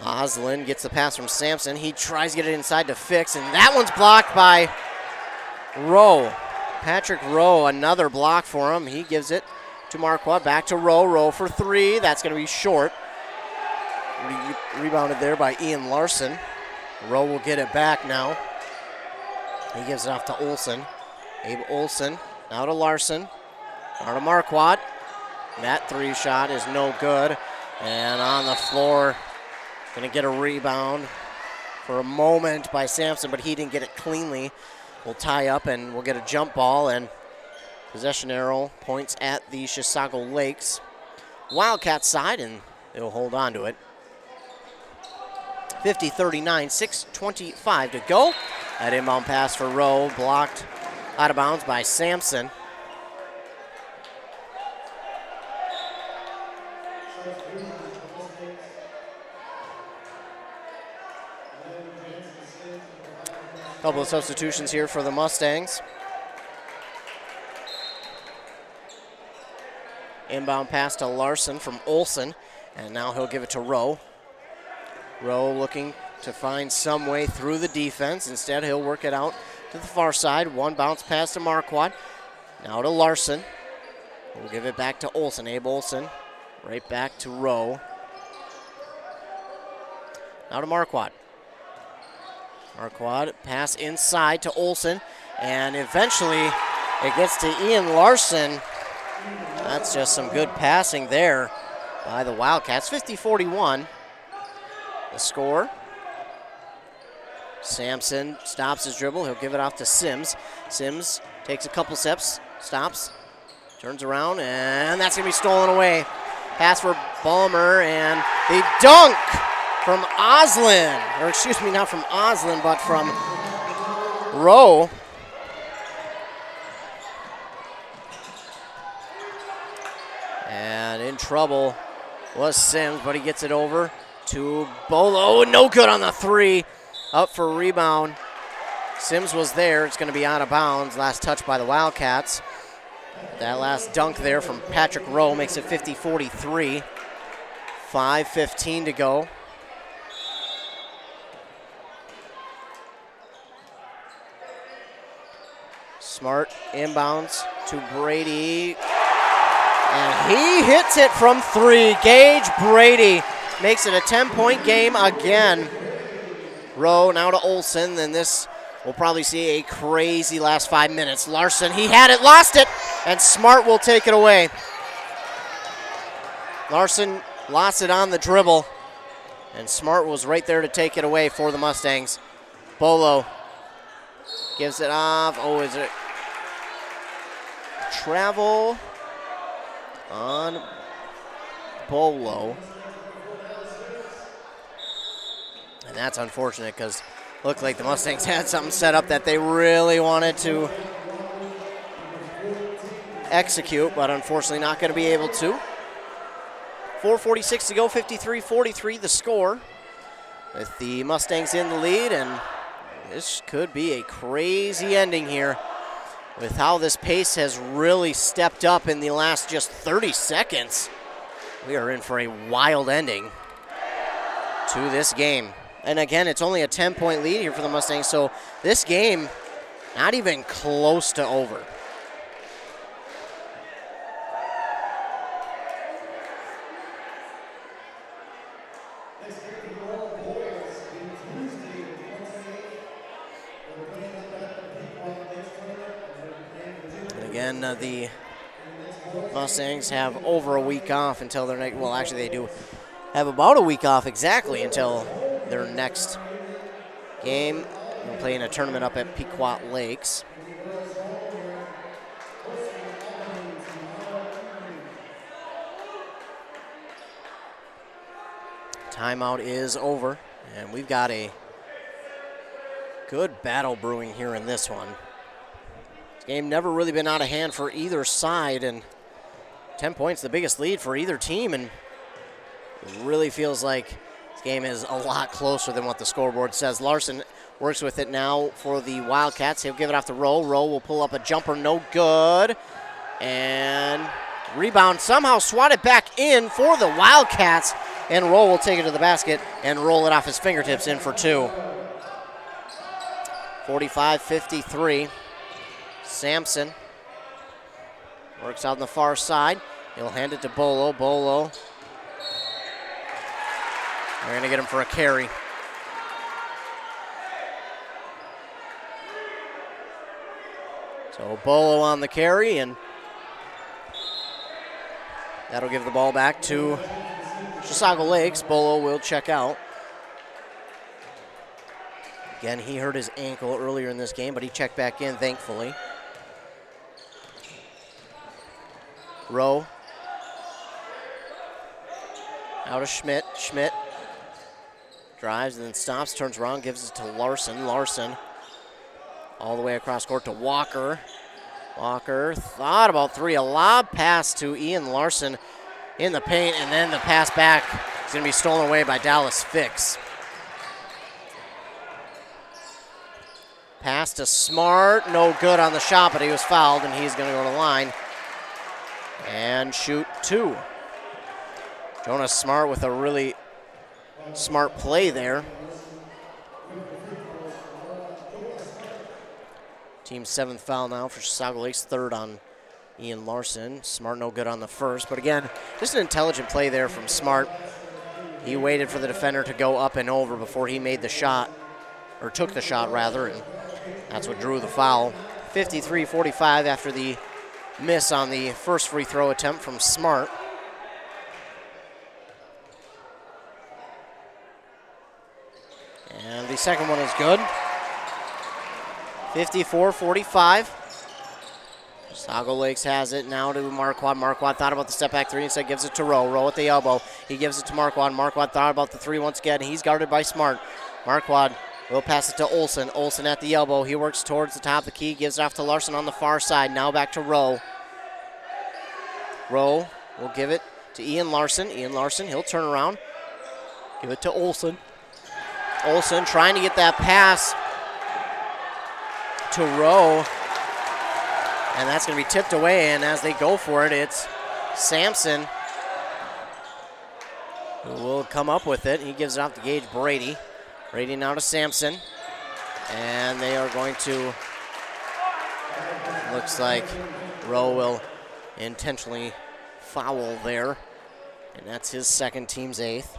Oslin gets the pass from Sampson. He tries to get it inside to Fix, and that one's blocked by Rowe. Patrick Rowe, another block for him. He gives it to Marquardt. Back to Rowe. Rowe for 3. That's going to be short. Rebounded there by Ian Larson. Rowe will get it back now. He gives it off to Olsen. Abe Olsen now to Larson. Now to Marquardt. That 3 shot is no good. And on the floor, going to get a rebound for a moment by Sampson, but he didn't get it cleanly. We'll tie up and we'll get a jump ball, and possession arrow points at the Chisago Lakes Wildcat side, and they'll hold on to it. 50-39, 6:25 to go. That inbound pass for Rowe, blocked out of bounds by Sampson. Couple of substitutions here for the Mustangs. Inbound pass to Larson from Olsen, and now he'll give it to Rowe. Rowe looking to find some way through the defense. Instead, he'll work it out to the far side. One bounce pass to Marquardt. Now to Larson. We'll give it back to Olsen. Abe Olsen right back to Rowe. Now to Marquardt. Marquardt pass inside to Olsen, and eventually it gets to Ian Larson. That's just some good passing there by the Wildcats. 50-41, the score. Sampson stops his dribble. He'll give it off to Sims. Sims takes a couple steps, stops, turns around, and that's going to be stolen away. Pass for Ballmer, and the dunk from Oslin, or excuse me, not from Oslin, but from Rowe. And in trouble was Sims, but he gets it over to Bolo. No good on the 3. Up for a rebound. Sims was there. It's going to be out of bounds. Last touch by the Wildcats. That last dunk there from Patrick Rowe makes it 50-43. 5:15 to go. Smart inbounds to Brady. And he hits it from 3. Gage Brady makes it a 10-point game again. Rowe now to Olsen. Then this will probably see a crazy last 5 minutes. Larson, he had it, lost it, and Smart will take it away. Larson lost it on the dribble, and Smart was right there to take it away for the Mustangs. Bolo gives it off. Oh, is it travel on Bolo? And that's unfortunate because it looked like the Mustangs had something set up that they really wanted to execute, but unfortunately not going to be able to. 4:46 to go, 53-43 the score, with the Mustangs in the lead, and this could be a crazy ending here with how this pace has really stepped up in the last just 30 seconds. We are in for a wild ending to this game. And again, it's only a 10-point lead here for the Mustangs, so this game not even close to over. And again, the Mustangs have over a week off until their next, well, actually they do have about a week off exactly until their next game. We're playing a tournament up at Pequot Lakes. Timeout is over, and we've got a good battle brewing here in this one. This game never really been out of hand for either side, and 10 points, the biggest lead for either team, and it really feels like this game is a lot closer than what the scoreboard says. Larson works with it now for the Wildcats. He'll give it off to Rowe. Rowe will pull up a jumper, no good. And rebound somehow swatted back in for the Wildcats, and Rowe will take it to the basket and roll it off his fingertips in for two. 45-53. Sampson works out on the far side. He'll hand it to Bolo. Bolo. They're going to get him for a carry. So Bolo on the carry, and that'll give the ball back to Chisago Lakes. Bolo will check out. Again, he hurt his ankle earlier in this game, but he checked back in, thankfully. Rowe. Out of Schmidt. Schmidt drives and then stops, turns around, gives it to Larson. Larson all the way across court to Walker. Walker thought about three. A lob pass to Ian Larson in the paint, and then the pass back is going to be stolen away by Dallas Fix. Pass to Smart, no good on the shot, but he was fouled, and he's going to go to the line and shoot two. Jonas Smart with a really smart play there. Team's seventh foul now for Chisago Lakes, third on Ian Larson. Smart no good on the first, but again, just an intelligent play there from Smart. He waited for the defender to go up and over before he made the shot, or took the shot rather, and that's what drew the foul. 53-45 after the miss on the first free throw attempt from Smart. And the second one is good. 54-45. Chisago Lakes has it now to Marquardt. Marquardt thought about the step back three, instead gives it to Rowe. Rowe at the elbow. He gives it to Marquardt. Marquardt thought about the three once again. He's guarded by Smart. Marquardt will pass it to Olsen. Olsen at the elbow. He works towards the top of the key, gives it off to Larson on the far side. Now back to Rowe. Rowe will give it to Ian Larson. Ian Larson, he'll turn around. Give it to Olsen. Olsen trying to get that pass to Rowe. And that's going to be tipped away, and as they go for it, it's Sampson who will come up with it. He gives it off to Gage Brady. Brady now to Sampson. And they are going to, looks like Rowe will intentionally foul there. And that's his second, team's eighth.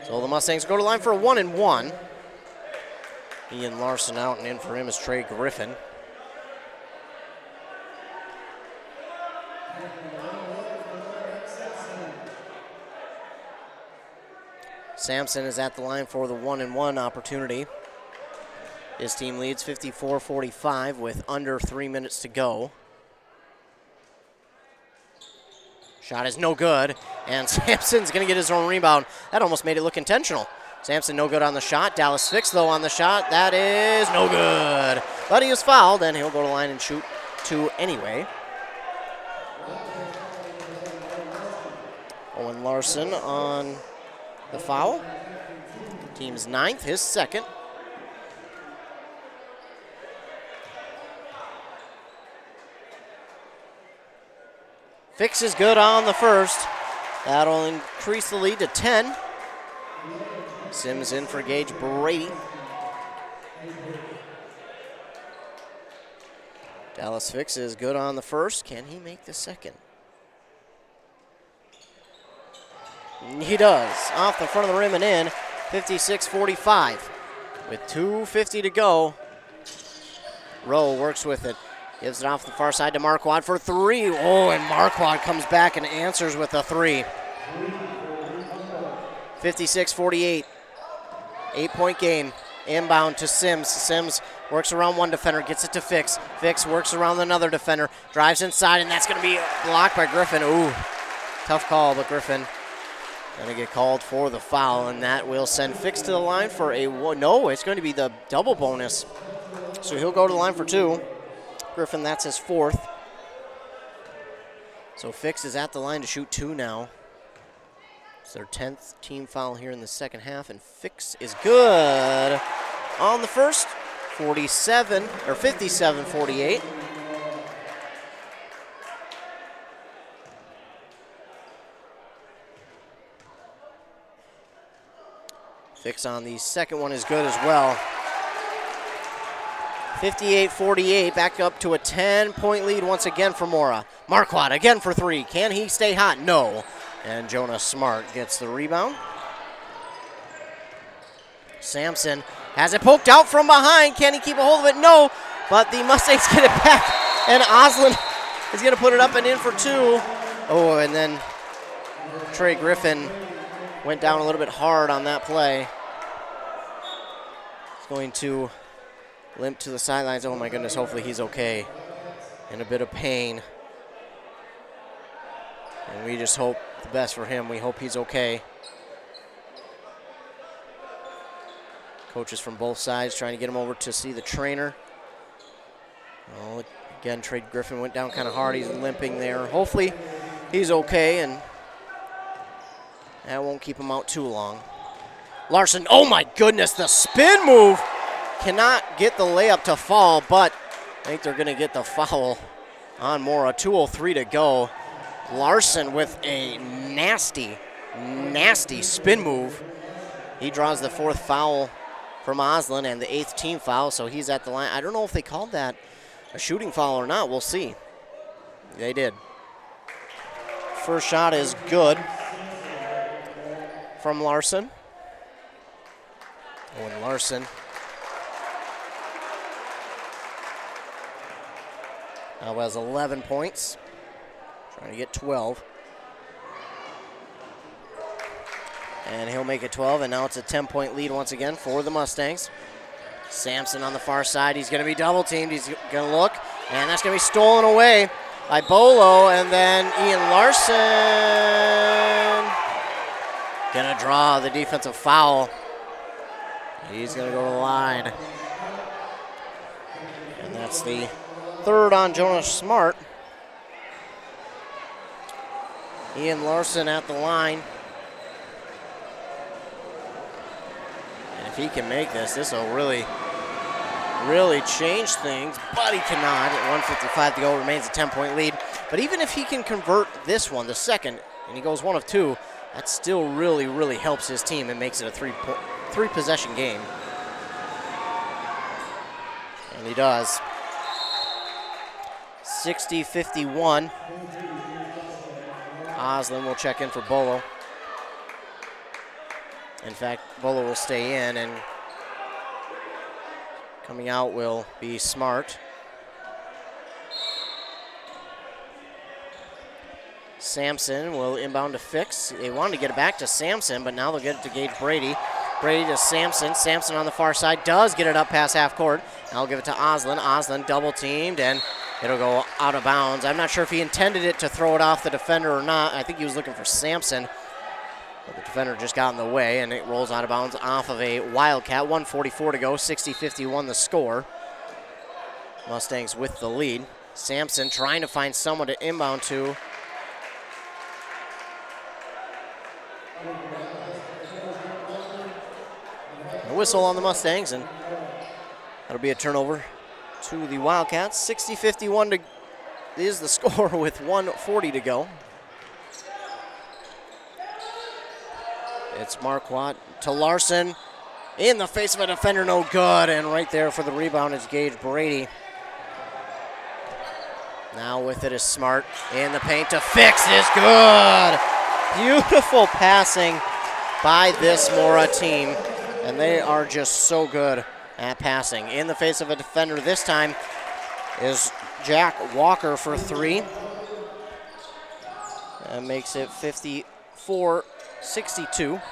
So the Mustangs go to the line for a 1-and-1. Ian Larson out, and in for him is Trey Griffin. Sampson is at the line for the 1-and-1 opportunity. His team leads 54-45 with under 3 minutes to go. Shot is no good, and Sampson's going to get his own rebound. That almost made it look intentional. Sampson no good on the shot. Dallas Fix, though, on the shot. That is no good. But he was fouled, and he'll go to the line and shoot two anyway. Owen Larson on the foul. Team's ninth, his second. Fix is good on the first. That'll increase the lead to 10. Sims in for Gage Brady. Dallas Fix is good on the first. Can he make the second? He does. Off the front of the rim and in. 56-45. With 2:50 to go. Rowe works with it. Gives it off the far side to Marquardt for three. Oh, and Marquardt comes back and answers with a three. 56-48. 8-point game. Inbound to Sims. Sims works around one defender, gets it to Fix. Fix works around another defender, drives inside, and that's going to be blocked by Griffin. Ooh. Tough call, but Griffin going to get called for the foul, and that will send Fix to the line for no, it's going to be the double bonus. So he'll go to the line for 2. Griffin, that's his 4th. So Fix is at the line to shoot 2 now. It's their 10th team foul here in the second half, and Fix is good on the first. 57-48. Fix on the second one is good as well. 58-48, back up to a 10-point lead once again for Mora. Marquardt again for 3. Can he stay hot? No. And Jonas Smart gets the rebound. Sampson has it poked out from behind. Can he keep a hold of it? No. But the Mustangs get it back. And Oslin is going to put it up and in for 2. Oh, and then Trey Griffin went down a little bit hard on that play. He's going to limp to the sidelines. Oh my goodness, hopefully he's okay. In a bit of pain. And we just hope the best for him. We hope he's okay. Coaches from both sides trying to get him over to see the trainer. Oh, again, Trey Griffin went down kind of hard. He's limping there. Hopefully he's okay, and that won't keep him out too long. Larson, oh my goodness, the spin move. Cannot get the layup to fall, but I think they're going to get the foul on Mora. 2:03 to go. Larson with a nasty, nasty spin move. He draws the 4th foul from Oslin and the 8th team foul, so he's at the line. I don't know if they called that a shooting foul or not. We'll see. They did. First shot is good from Larson. Owen Larson now has 11 points. Trying to get 12. And he'll make it 12, and now it's a 10-point lead once again for the Mustangs. Sampson on the far side. He's going to be double-teamed. He's going to look, and that's going to be stolen away by Bolo, and then Ian Larson going to draw the defensive foul. He's going to go to the line. And that's the 3rd on Jonas Smart. Ian Larson at the line. And if he can make this, this will really change things, but he cannot. At 1:55 to go, remains a 10-point lead. But even if he can convert this one, the second, and he goes 1 of 2, that still really helps his team and makes it a 3-possession game. And he does. 60-51. Oslin will check in for Bolo. In fact, Bolo will stay in, and coming out will be Smart. Sampson will inbound to Fix. They wanted to get it back to Sampson, but now they'll get it to Gage Brady. Brady to Sampson. Sampson on the far side does get it up past half court. I'll give it to Oslin. Oslin double teamed, and it'll go out of bounds. I'm not sure if he intended it to throw it off the defender or not. I think he was looking for Sampson, but the defender just got in the way, and it rolls out of bounds off of a Wildcat. 1:44 to go, 60-51 the score. Mustangs with the lead. Sampson trying to find someone to inbound to. A whistle on the Mustangs, and that'll be a turnover to the Wildcats. 60-51 is the score with 1:40 to go. It's Marquardt to Larson. In the face of a defender, no good. And right there for the rebound is Gage Brady. Now with it is Smart. In the paint to Fix is good. Beautiful passing by this Mora team. And they are just so good at passing. In the face of a defender this time is Jack Walker for 3. That makes it 54-62.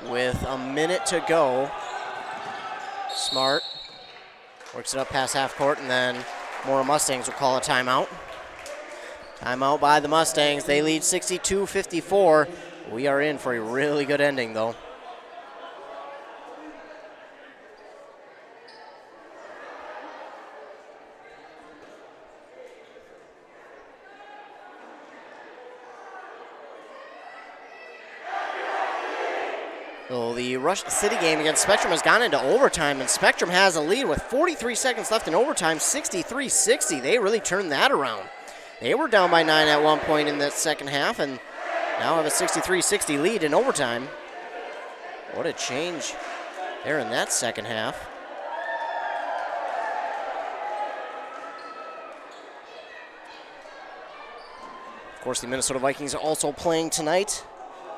With a minute to go, Smart works it up past half court, and then Mora Mustangs will call a timeout. Timeout by the Mustangs. They lead 62-54. We are in for a really good ending, though. So the Rush City game against Spectrum has gone into overtime, and Spectrum has a lead with 43 seconds left in overtime, 63-60. They really turned that around. They were down by 9 at one point in the second half, and now have a 63-60 lead in overtime. What a change there in that second half. Of course, the Minnesota Vikings are also playing tonight.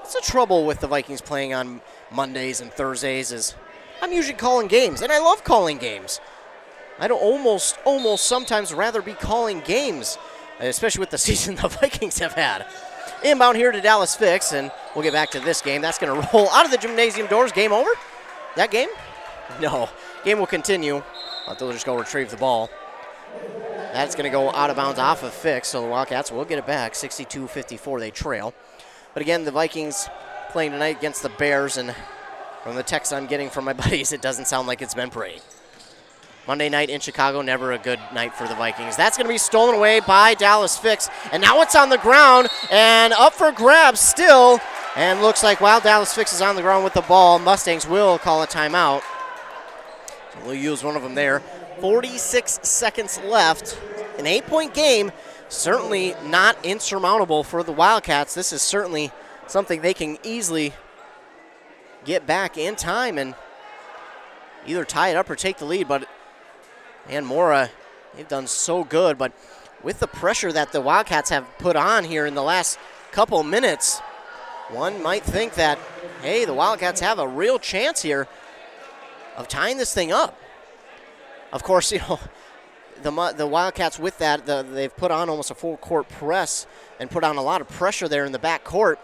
It's the trouble with the Vikings playing on Mondays and Thursdays is I'm usually calling games, and I love calling games. I'd almost sometimes rather be calling games, especially with the season the Vikings have had. Inbound here to Dallas Fix, and we'll get back to this game. That's going to roll out of the gymnasium doors. Game over? That game? No. Game will continue. They'll just go retrieve the ball. That's going to go out of bounds off of Fix, so the Wildcats will get it back. 62-54, they trail. But again, the Vikings playing tonight against the Bears, and from the text I'm getting from my buddies, it doesn't sound like it's been pretty. Monday night in Chicago, never a good night for the Vikings. That's going to be stolen away by Dallas Fix, and now it's on the ground, and up for grabs still, and looks like while Dallas Fix is on the ground with the ball, Mustangs will call a timeout. So we'll use one of them there. 46 seconds left, an 8-point game. Certainly not insurmountable for the Wildcats. This is certainly something they can easily get back in time and either tie it up or take the lead. But, man, Mora, they've done so good. But with the pressure that the Wildcats have put on here in the last couple minutes, one might think that, hey, the Wildcats have a real chance here of tying this thing up. Of course, you know, the Wildcats with that, they've put on almost a full court press and put on a lot of pressure there in the back court.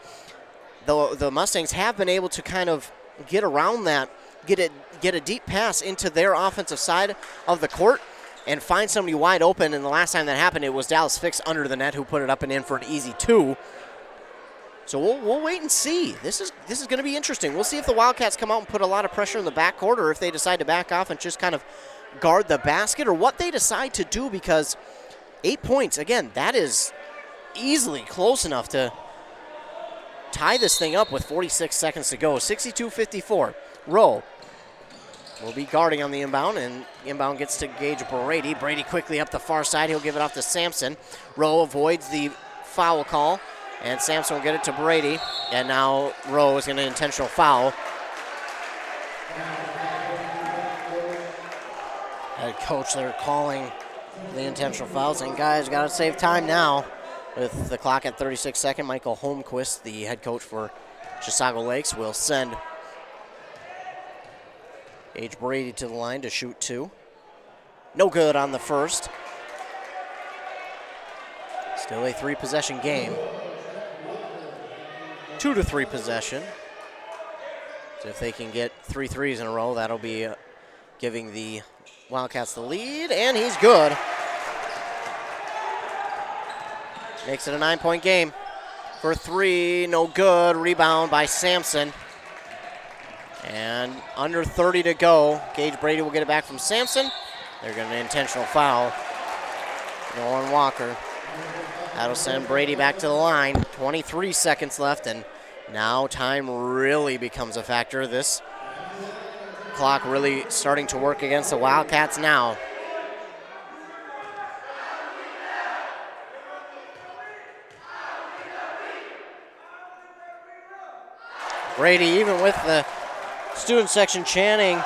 The Mustangs have been able to kind of get around that, get a deep pass into their offensive side of the court and find somebody wide open. And the last time that happened, it was Dallas Fix under the net who put it up and in for an easy 2. So we'll wait and see. This is going to be interesting. We'll see if the Wildcats come out and put a lot of pressure in the backcourt, or if they decide to back off and just kind of guard the basket, or what they decide to do, because 8 points, again, that is easily close enough to tie this thing up with 46 seconds to go. 62-54. Rowe will be guarding on the inbound, and inbound gets to Gage Brady. Brady quickly up the far side. He'll give it off to Sampson. Rowe avoids the foul call, and Sampson will get it to Brady. And now Rowe is going to intentional foul. Head coach there calling the intentional foul, saying, guys, got to save time now. With the clock at 36 seconds, Michael Holmquist, the head coach for Chisago Lakes, will send Gage Brady to the line to shoot 2. No good on the first. Still a 3-possession game. 2-3 possession. So if they can get 3 threes in a row, that'll be giving the Wildcats the lead, and he's good. Makes it a 9-point game. For 3, no good. Rebound by Sampson. And under 30 to go. Gage Brady will get it back from Sampson. They're going to intentional foul. Nolan Walker. That'll send Brady back to the line. 23 seconds left, and now time really becomes a factor. This clock really starting to work against the Wildcats now. Brady, even with the student section chanting,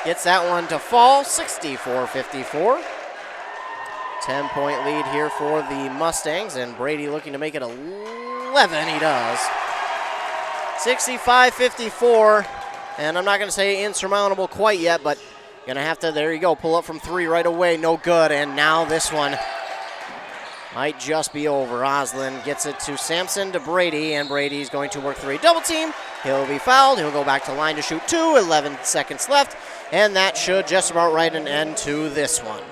gets that one to fall. 64-54. 10-point lead here for the Mustangs, and Brady looking to make it 11. He does. 65-54. And I'm not going to say insurmountable quite yet, but going to have to, there you go, pull up from 3 right away. No good. And now this one might just be over. Oslin gets it to Sampson, to Brady, and Brady's going to work 3. Double team. He'll be fouled. He'll go back to line to shoot 2. 11 seconds left. And that should just about write an end to this one.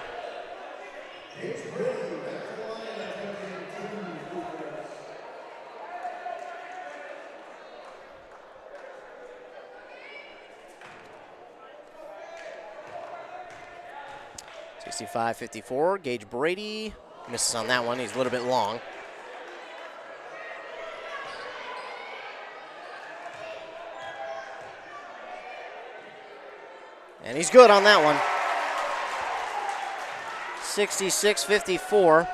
65-54. Gage Brady misses on that one. He's a little bit long. And he's good on that one. 66-54.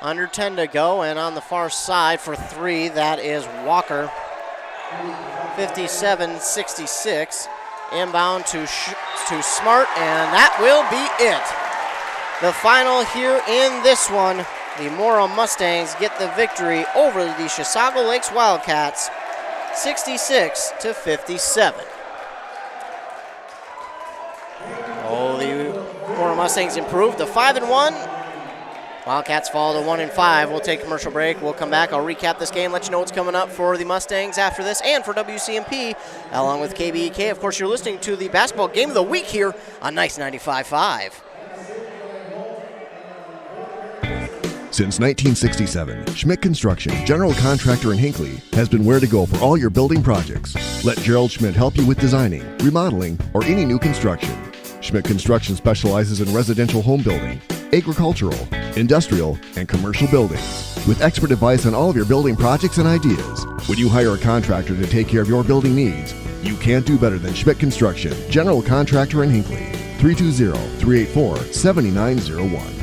Under 10 to go, and on the far side for three, that is Walker. 57-66. Inbound to Smart, and that will be it. The final here in this one, the Mora Mustangs get the victory over the Chisago Lakes Wildcats, 66-57. Oh, the Mora Mustangs improved to 5-1. Wildcats fall to 1-5. We'll take a commercial break. We'll come back. I'll recap this game, let you know what's coming up for the Mustangs after this and for WCMP, along with KBEK. Of course, you're listening to the basketball game of the week here on Nice 95.5. Since 1967, Schmidt Construction, general contractor in Hinckley, has been where to go for all your building projects. Let Gerald Schmidt help you with designing, remodeling, or any new construction. Schmidt Construction specializes in residential home building, agricultural, industrial, and commercial buildings, with expert advice on all of your building projects and ideas. When you hire a contractor to take care of your building needs, you can't do better than Schmidt Construction, general contractor in Hinckley. 320-384-7901.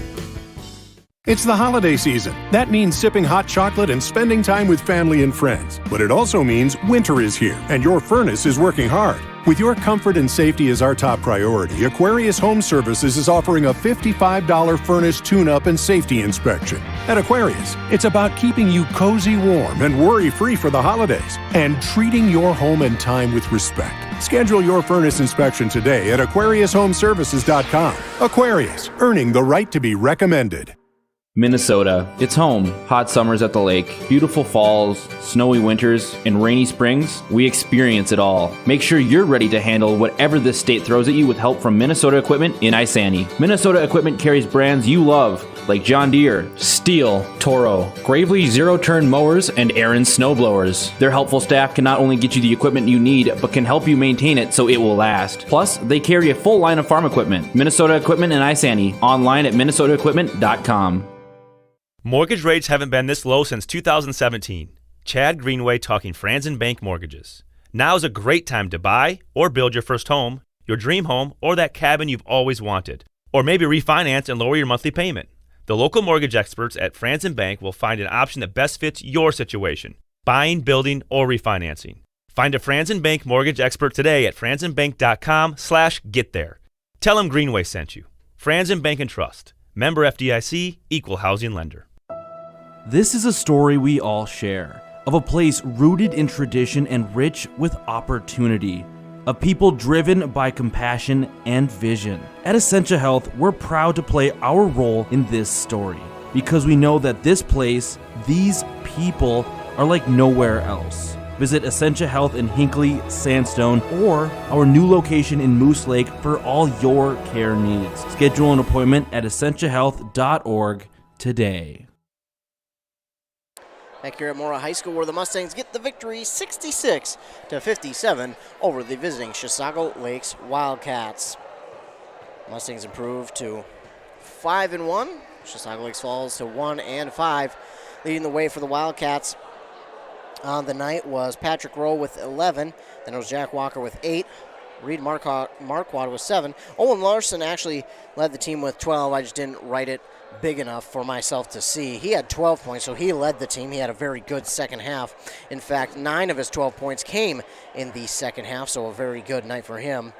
It's the holiday season. That means sipping hot chocolate and spending time with family and friends. But it also means winter is here, and your furnace is working hard. With your comfort and safety as our top priority, Aquarius Home Services is offering a $55 furnace tune-up and safety inspection. At Aquarius, it's about keeping you cozy warm and worry-free for the holidays, and treating your home and time with respect. Schedule your furnace inspection today at AquariusHomeservices.com. Aquarius, earning the right to be recommended. Minnesota. It's home. Hot summers at the lake, beautiful falls, snowy winters, and rainy springs. We experience it all. Make sure you're ready to handle whatever this state throws at you with help from Minnesota Equipment in Isani. Minnesota Equipment carries brands you love, like John Deere, Steel, Toro, Gravely zero-turn mowers, and Aaron snowblowers. Their helpful staff can not only get you the equipment you need, but can help you maintain it so it will last. Plus, they carry a full line of farm equipment. Minnesota Equipment in Isani. Online at minnesotaequipment.com. Mortgage rates haven't been this low since 2017. Chad Greenway talking Franzen Bank Mortgages. Now is a great time to buy or build your first home, your dream home, or that cabin you've always wanted. Or maybe refinance and lower your monthly payment. The local mortgage experts at Franzen Bank will find an option that best fits your situation. Buying, building, or refinancing. Find a Franzen Bank mortgage expert today at franzenbank.com/getthere. Tell them Greenway sent you. Franzen Bank and Trust. Member FDIC, Equal Housing Lender. This is a story we all share, of a place rooted in tradition and rich with opportunity, of people driven by compassion and vision. At Essentia Health, we're proud to play our role in this story, because we know that this place, these people, are like nowhere else. Visit Essentia Health in Hinckley, Sandstone, or our new location in Moose Lake for all your care needs. Schedule an appointment at essentiahealth.org today. Back here at Mora High School, where the Mustangs get the victory 66-57 over the visiting Chisago Lakes Wildcats. Mustangs improve to 5-1. Chisago Lakes falls to 1-5. Leading the way for the Wildcats on the night was Patrick Rowe with 11. Then it was Jack Walker with 8. Reed Marquardt with 7. Owen Larson actually led the team with 12. I just didn't write it big enough for myself to see. He had 12 points, so he led the team. He had a very good second half. In fact, 9 of his 12 points came in the second half, so a very good night for him.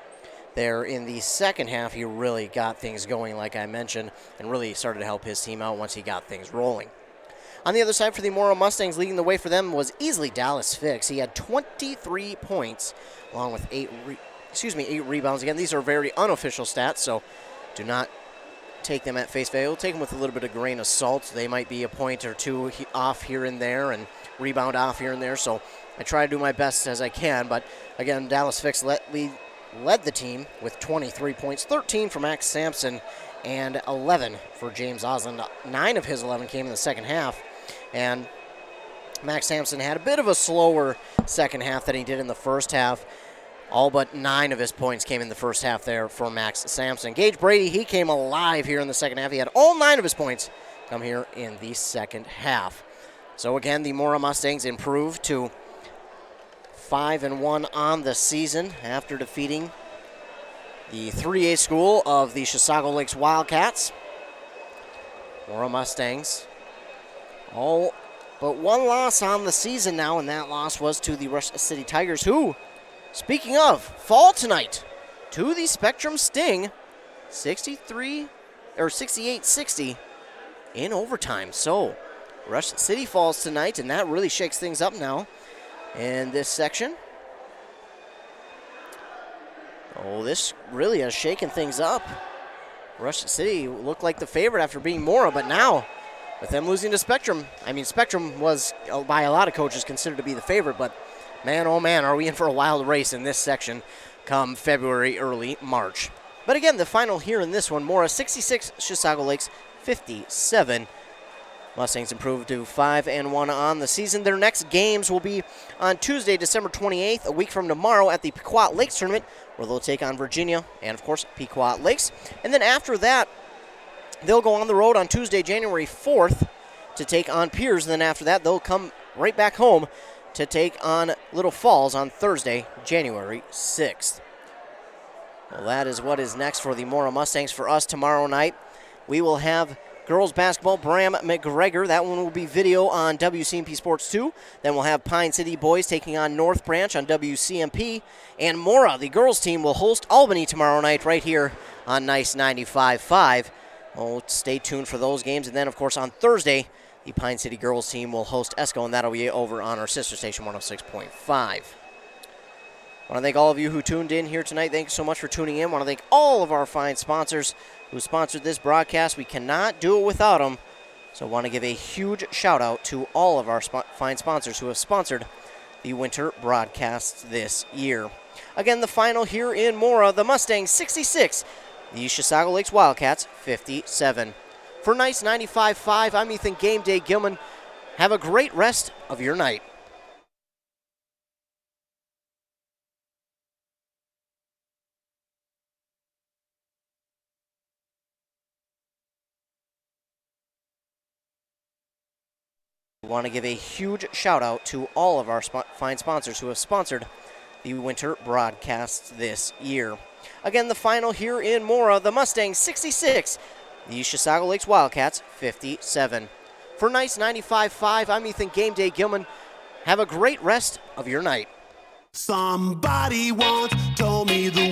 There in the second half, he really got things going, like I mentioned, and really started to help his team out once he got things rolling. On the other side for the Mora Mustangs, leading the way for them was easily Dallas Fix. He had 23 points, along with 8 rebounds. Again, these are very unofficial stats, so do not take them at face value. Take them with a little bit of grain of salt. They might be a point or two off here and there and rebound off here and there, so I try to do my best as I can. But again, Dallas Fix led the team with 23 points, 13 for Max Sampson and 11 for James Osland. 9 of his 11 came in the second half, and Max Sampson had a bit of a slower second half than he did in the first half. All but 9 of his points came in the first half there for Max Sampson. Gage Brady, he came alive here in the second half. He had all 9 of his points come here in the second half. So again, the Mora Mustangs improved to 5-1 on the season after defeating the 3A school of the Chisago Lakes Wildcats. Mora Mustangs, all but 1 loss on the season now, and that loss was to the Rush City Tigers, who, speaking of, fall tonight to the Spectrum Sting, 68-60 in overtime. So Rush City falls tonight, and that really shakes things up now in this section. Oh, this really has shaken things up. Rush City looked like the favorite after being Mora, but now with them losing to Spectrum, Spectrum was by a lot of coaches considered to be the favorite, but man, oh man, are we in for a wild race in this section come February, early March. But again, the final here in this one, Mora 66, Chisago Lakes 57. Mustangs improved to 5-1 on the season. Their next games will be on Tuesday, December 28th, a week from tomorrow at the Pequot Lakes Tournament, where they'll take on Virginia and, of course, Pequot Lakes. And then after that, they'll go on the road on Tuesday, January 4th to take on Piers. And then after that, they'll come right back home to take on Little Falls on Thursday, January 6th. Well, that is what is next for the Mora Mustangs. For us tomorrow night, we will have girls basketball, Bram McGregor. That one will be video on WCMP Sports 2. Then we'll have Pine City Boys taking on North Branch on WCMP. And Mora, the girls team, will host Albany tomorrow night right here on Nice 95.5. Oh, stay tuned for those games. And then, of course, on Thursday, the Pine City girls team will host ESCO, and that'll be over on our sister station, 106.5. I want to thank all of you who tuned in here tonight. Thank you so much for tuning in. I want to thank all of our fine sponsors who sponsored this broadcast. We cannot do it without them. So I want to give a huge shout out to all of our fine sponsors who have sponsored the winter broadcasts this year. Again, the final here in Mora, the Mustangs 66, the Chisago Lakes Wildcats 57. For Nice 95.5, I'm Ethan Game Day Gilman. Have a great rest of your night. I want to give a huge shout out to all of our fine sponsors who have sponsored the winter broadcasts this year. Again, the final here in Mora, the Mustangs 66, the Chisago Lakes Wildcats 57. For Nice 95.5, I'm Ethan Game Day Gilman. Have a great rest of your night. Somebody once told me the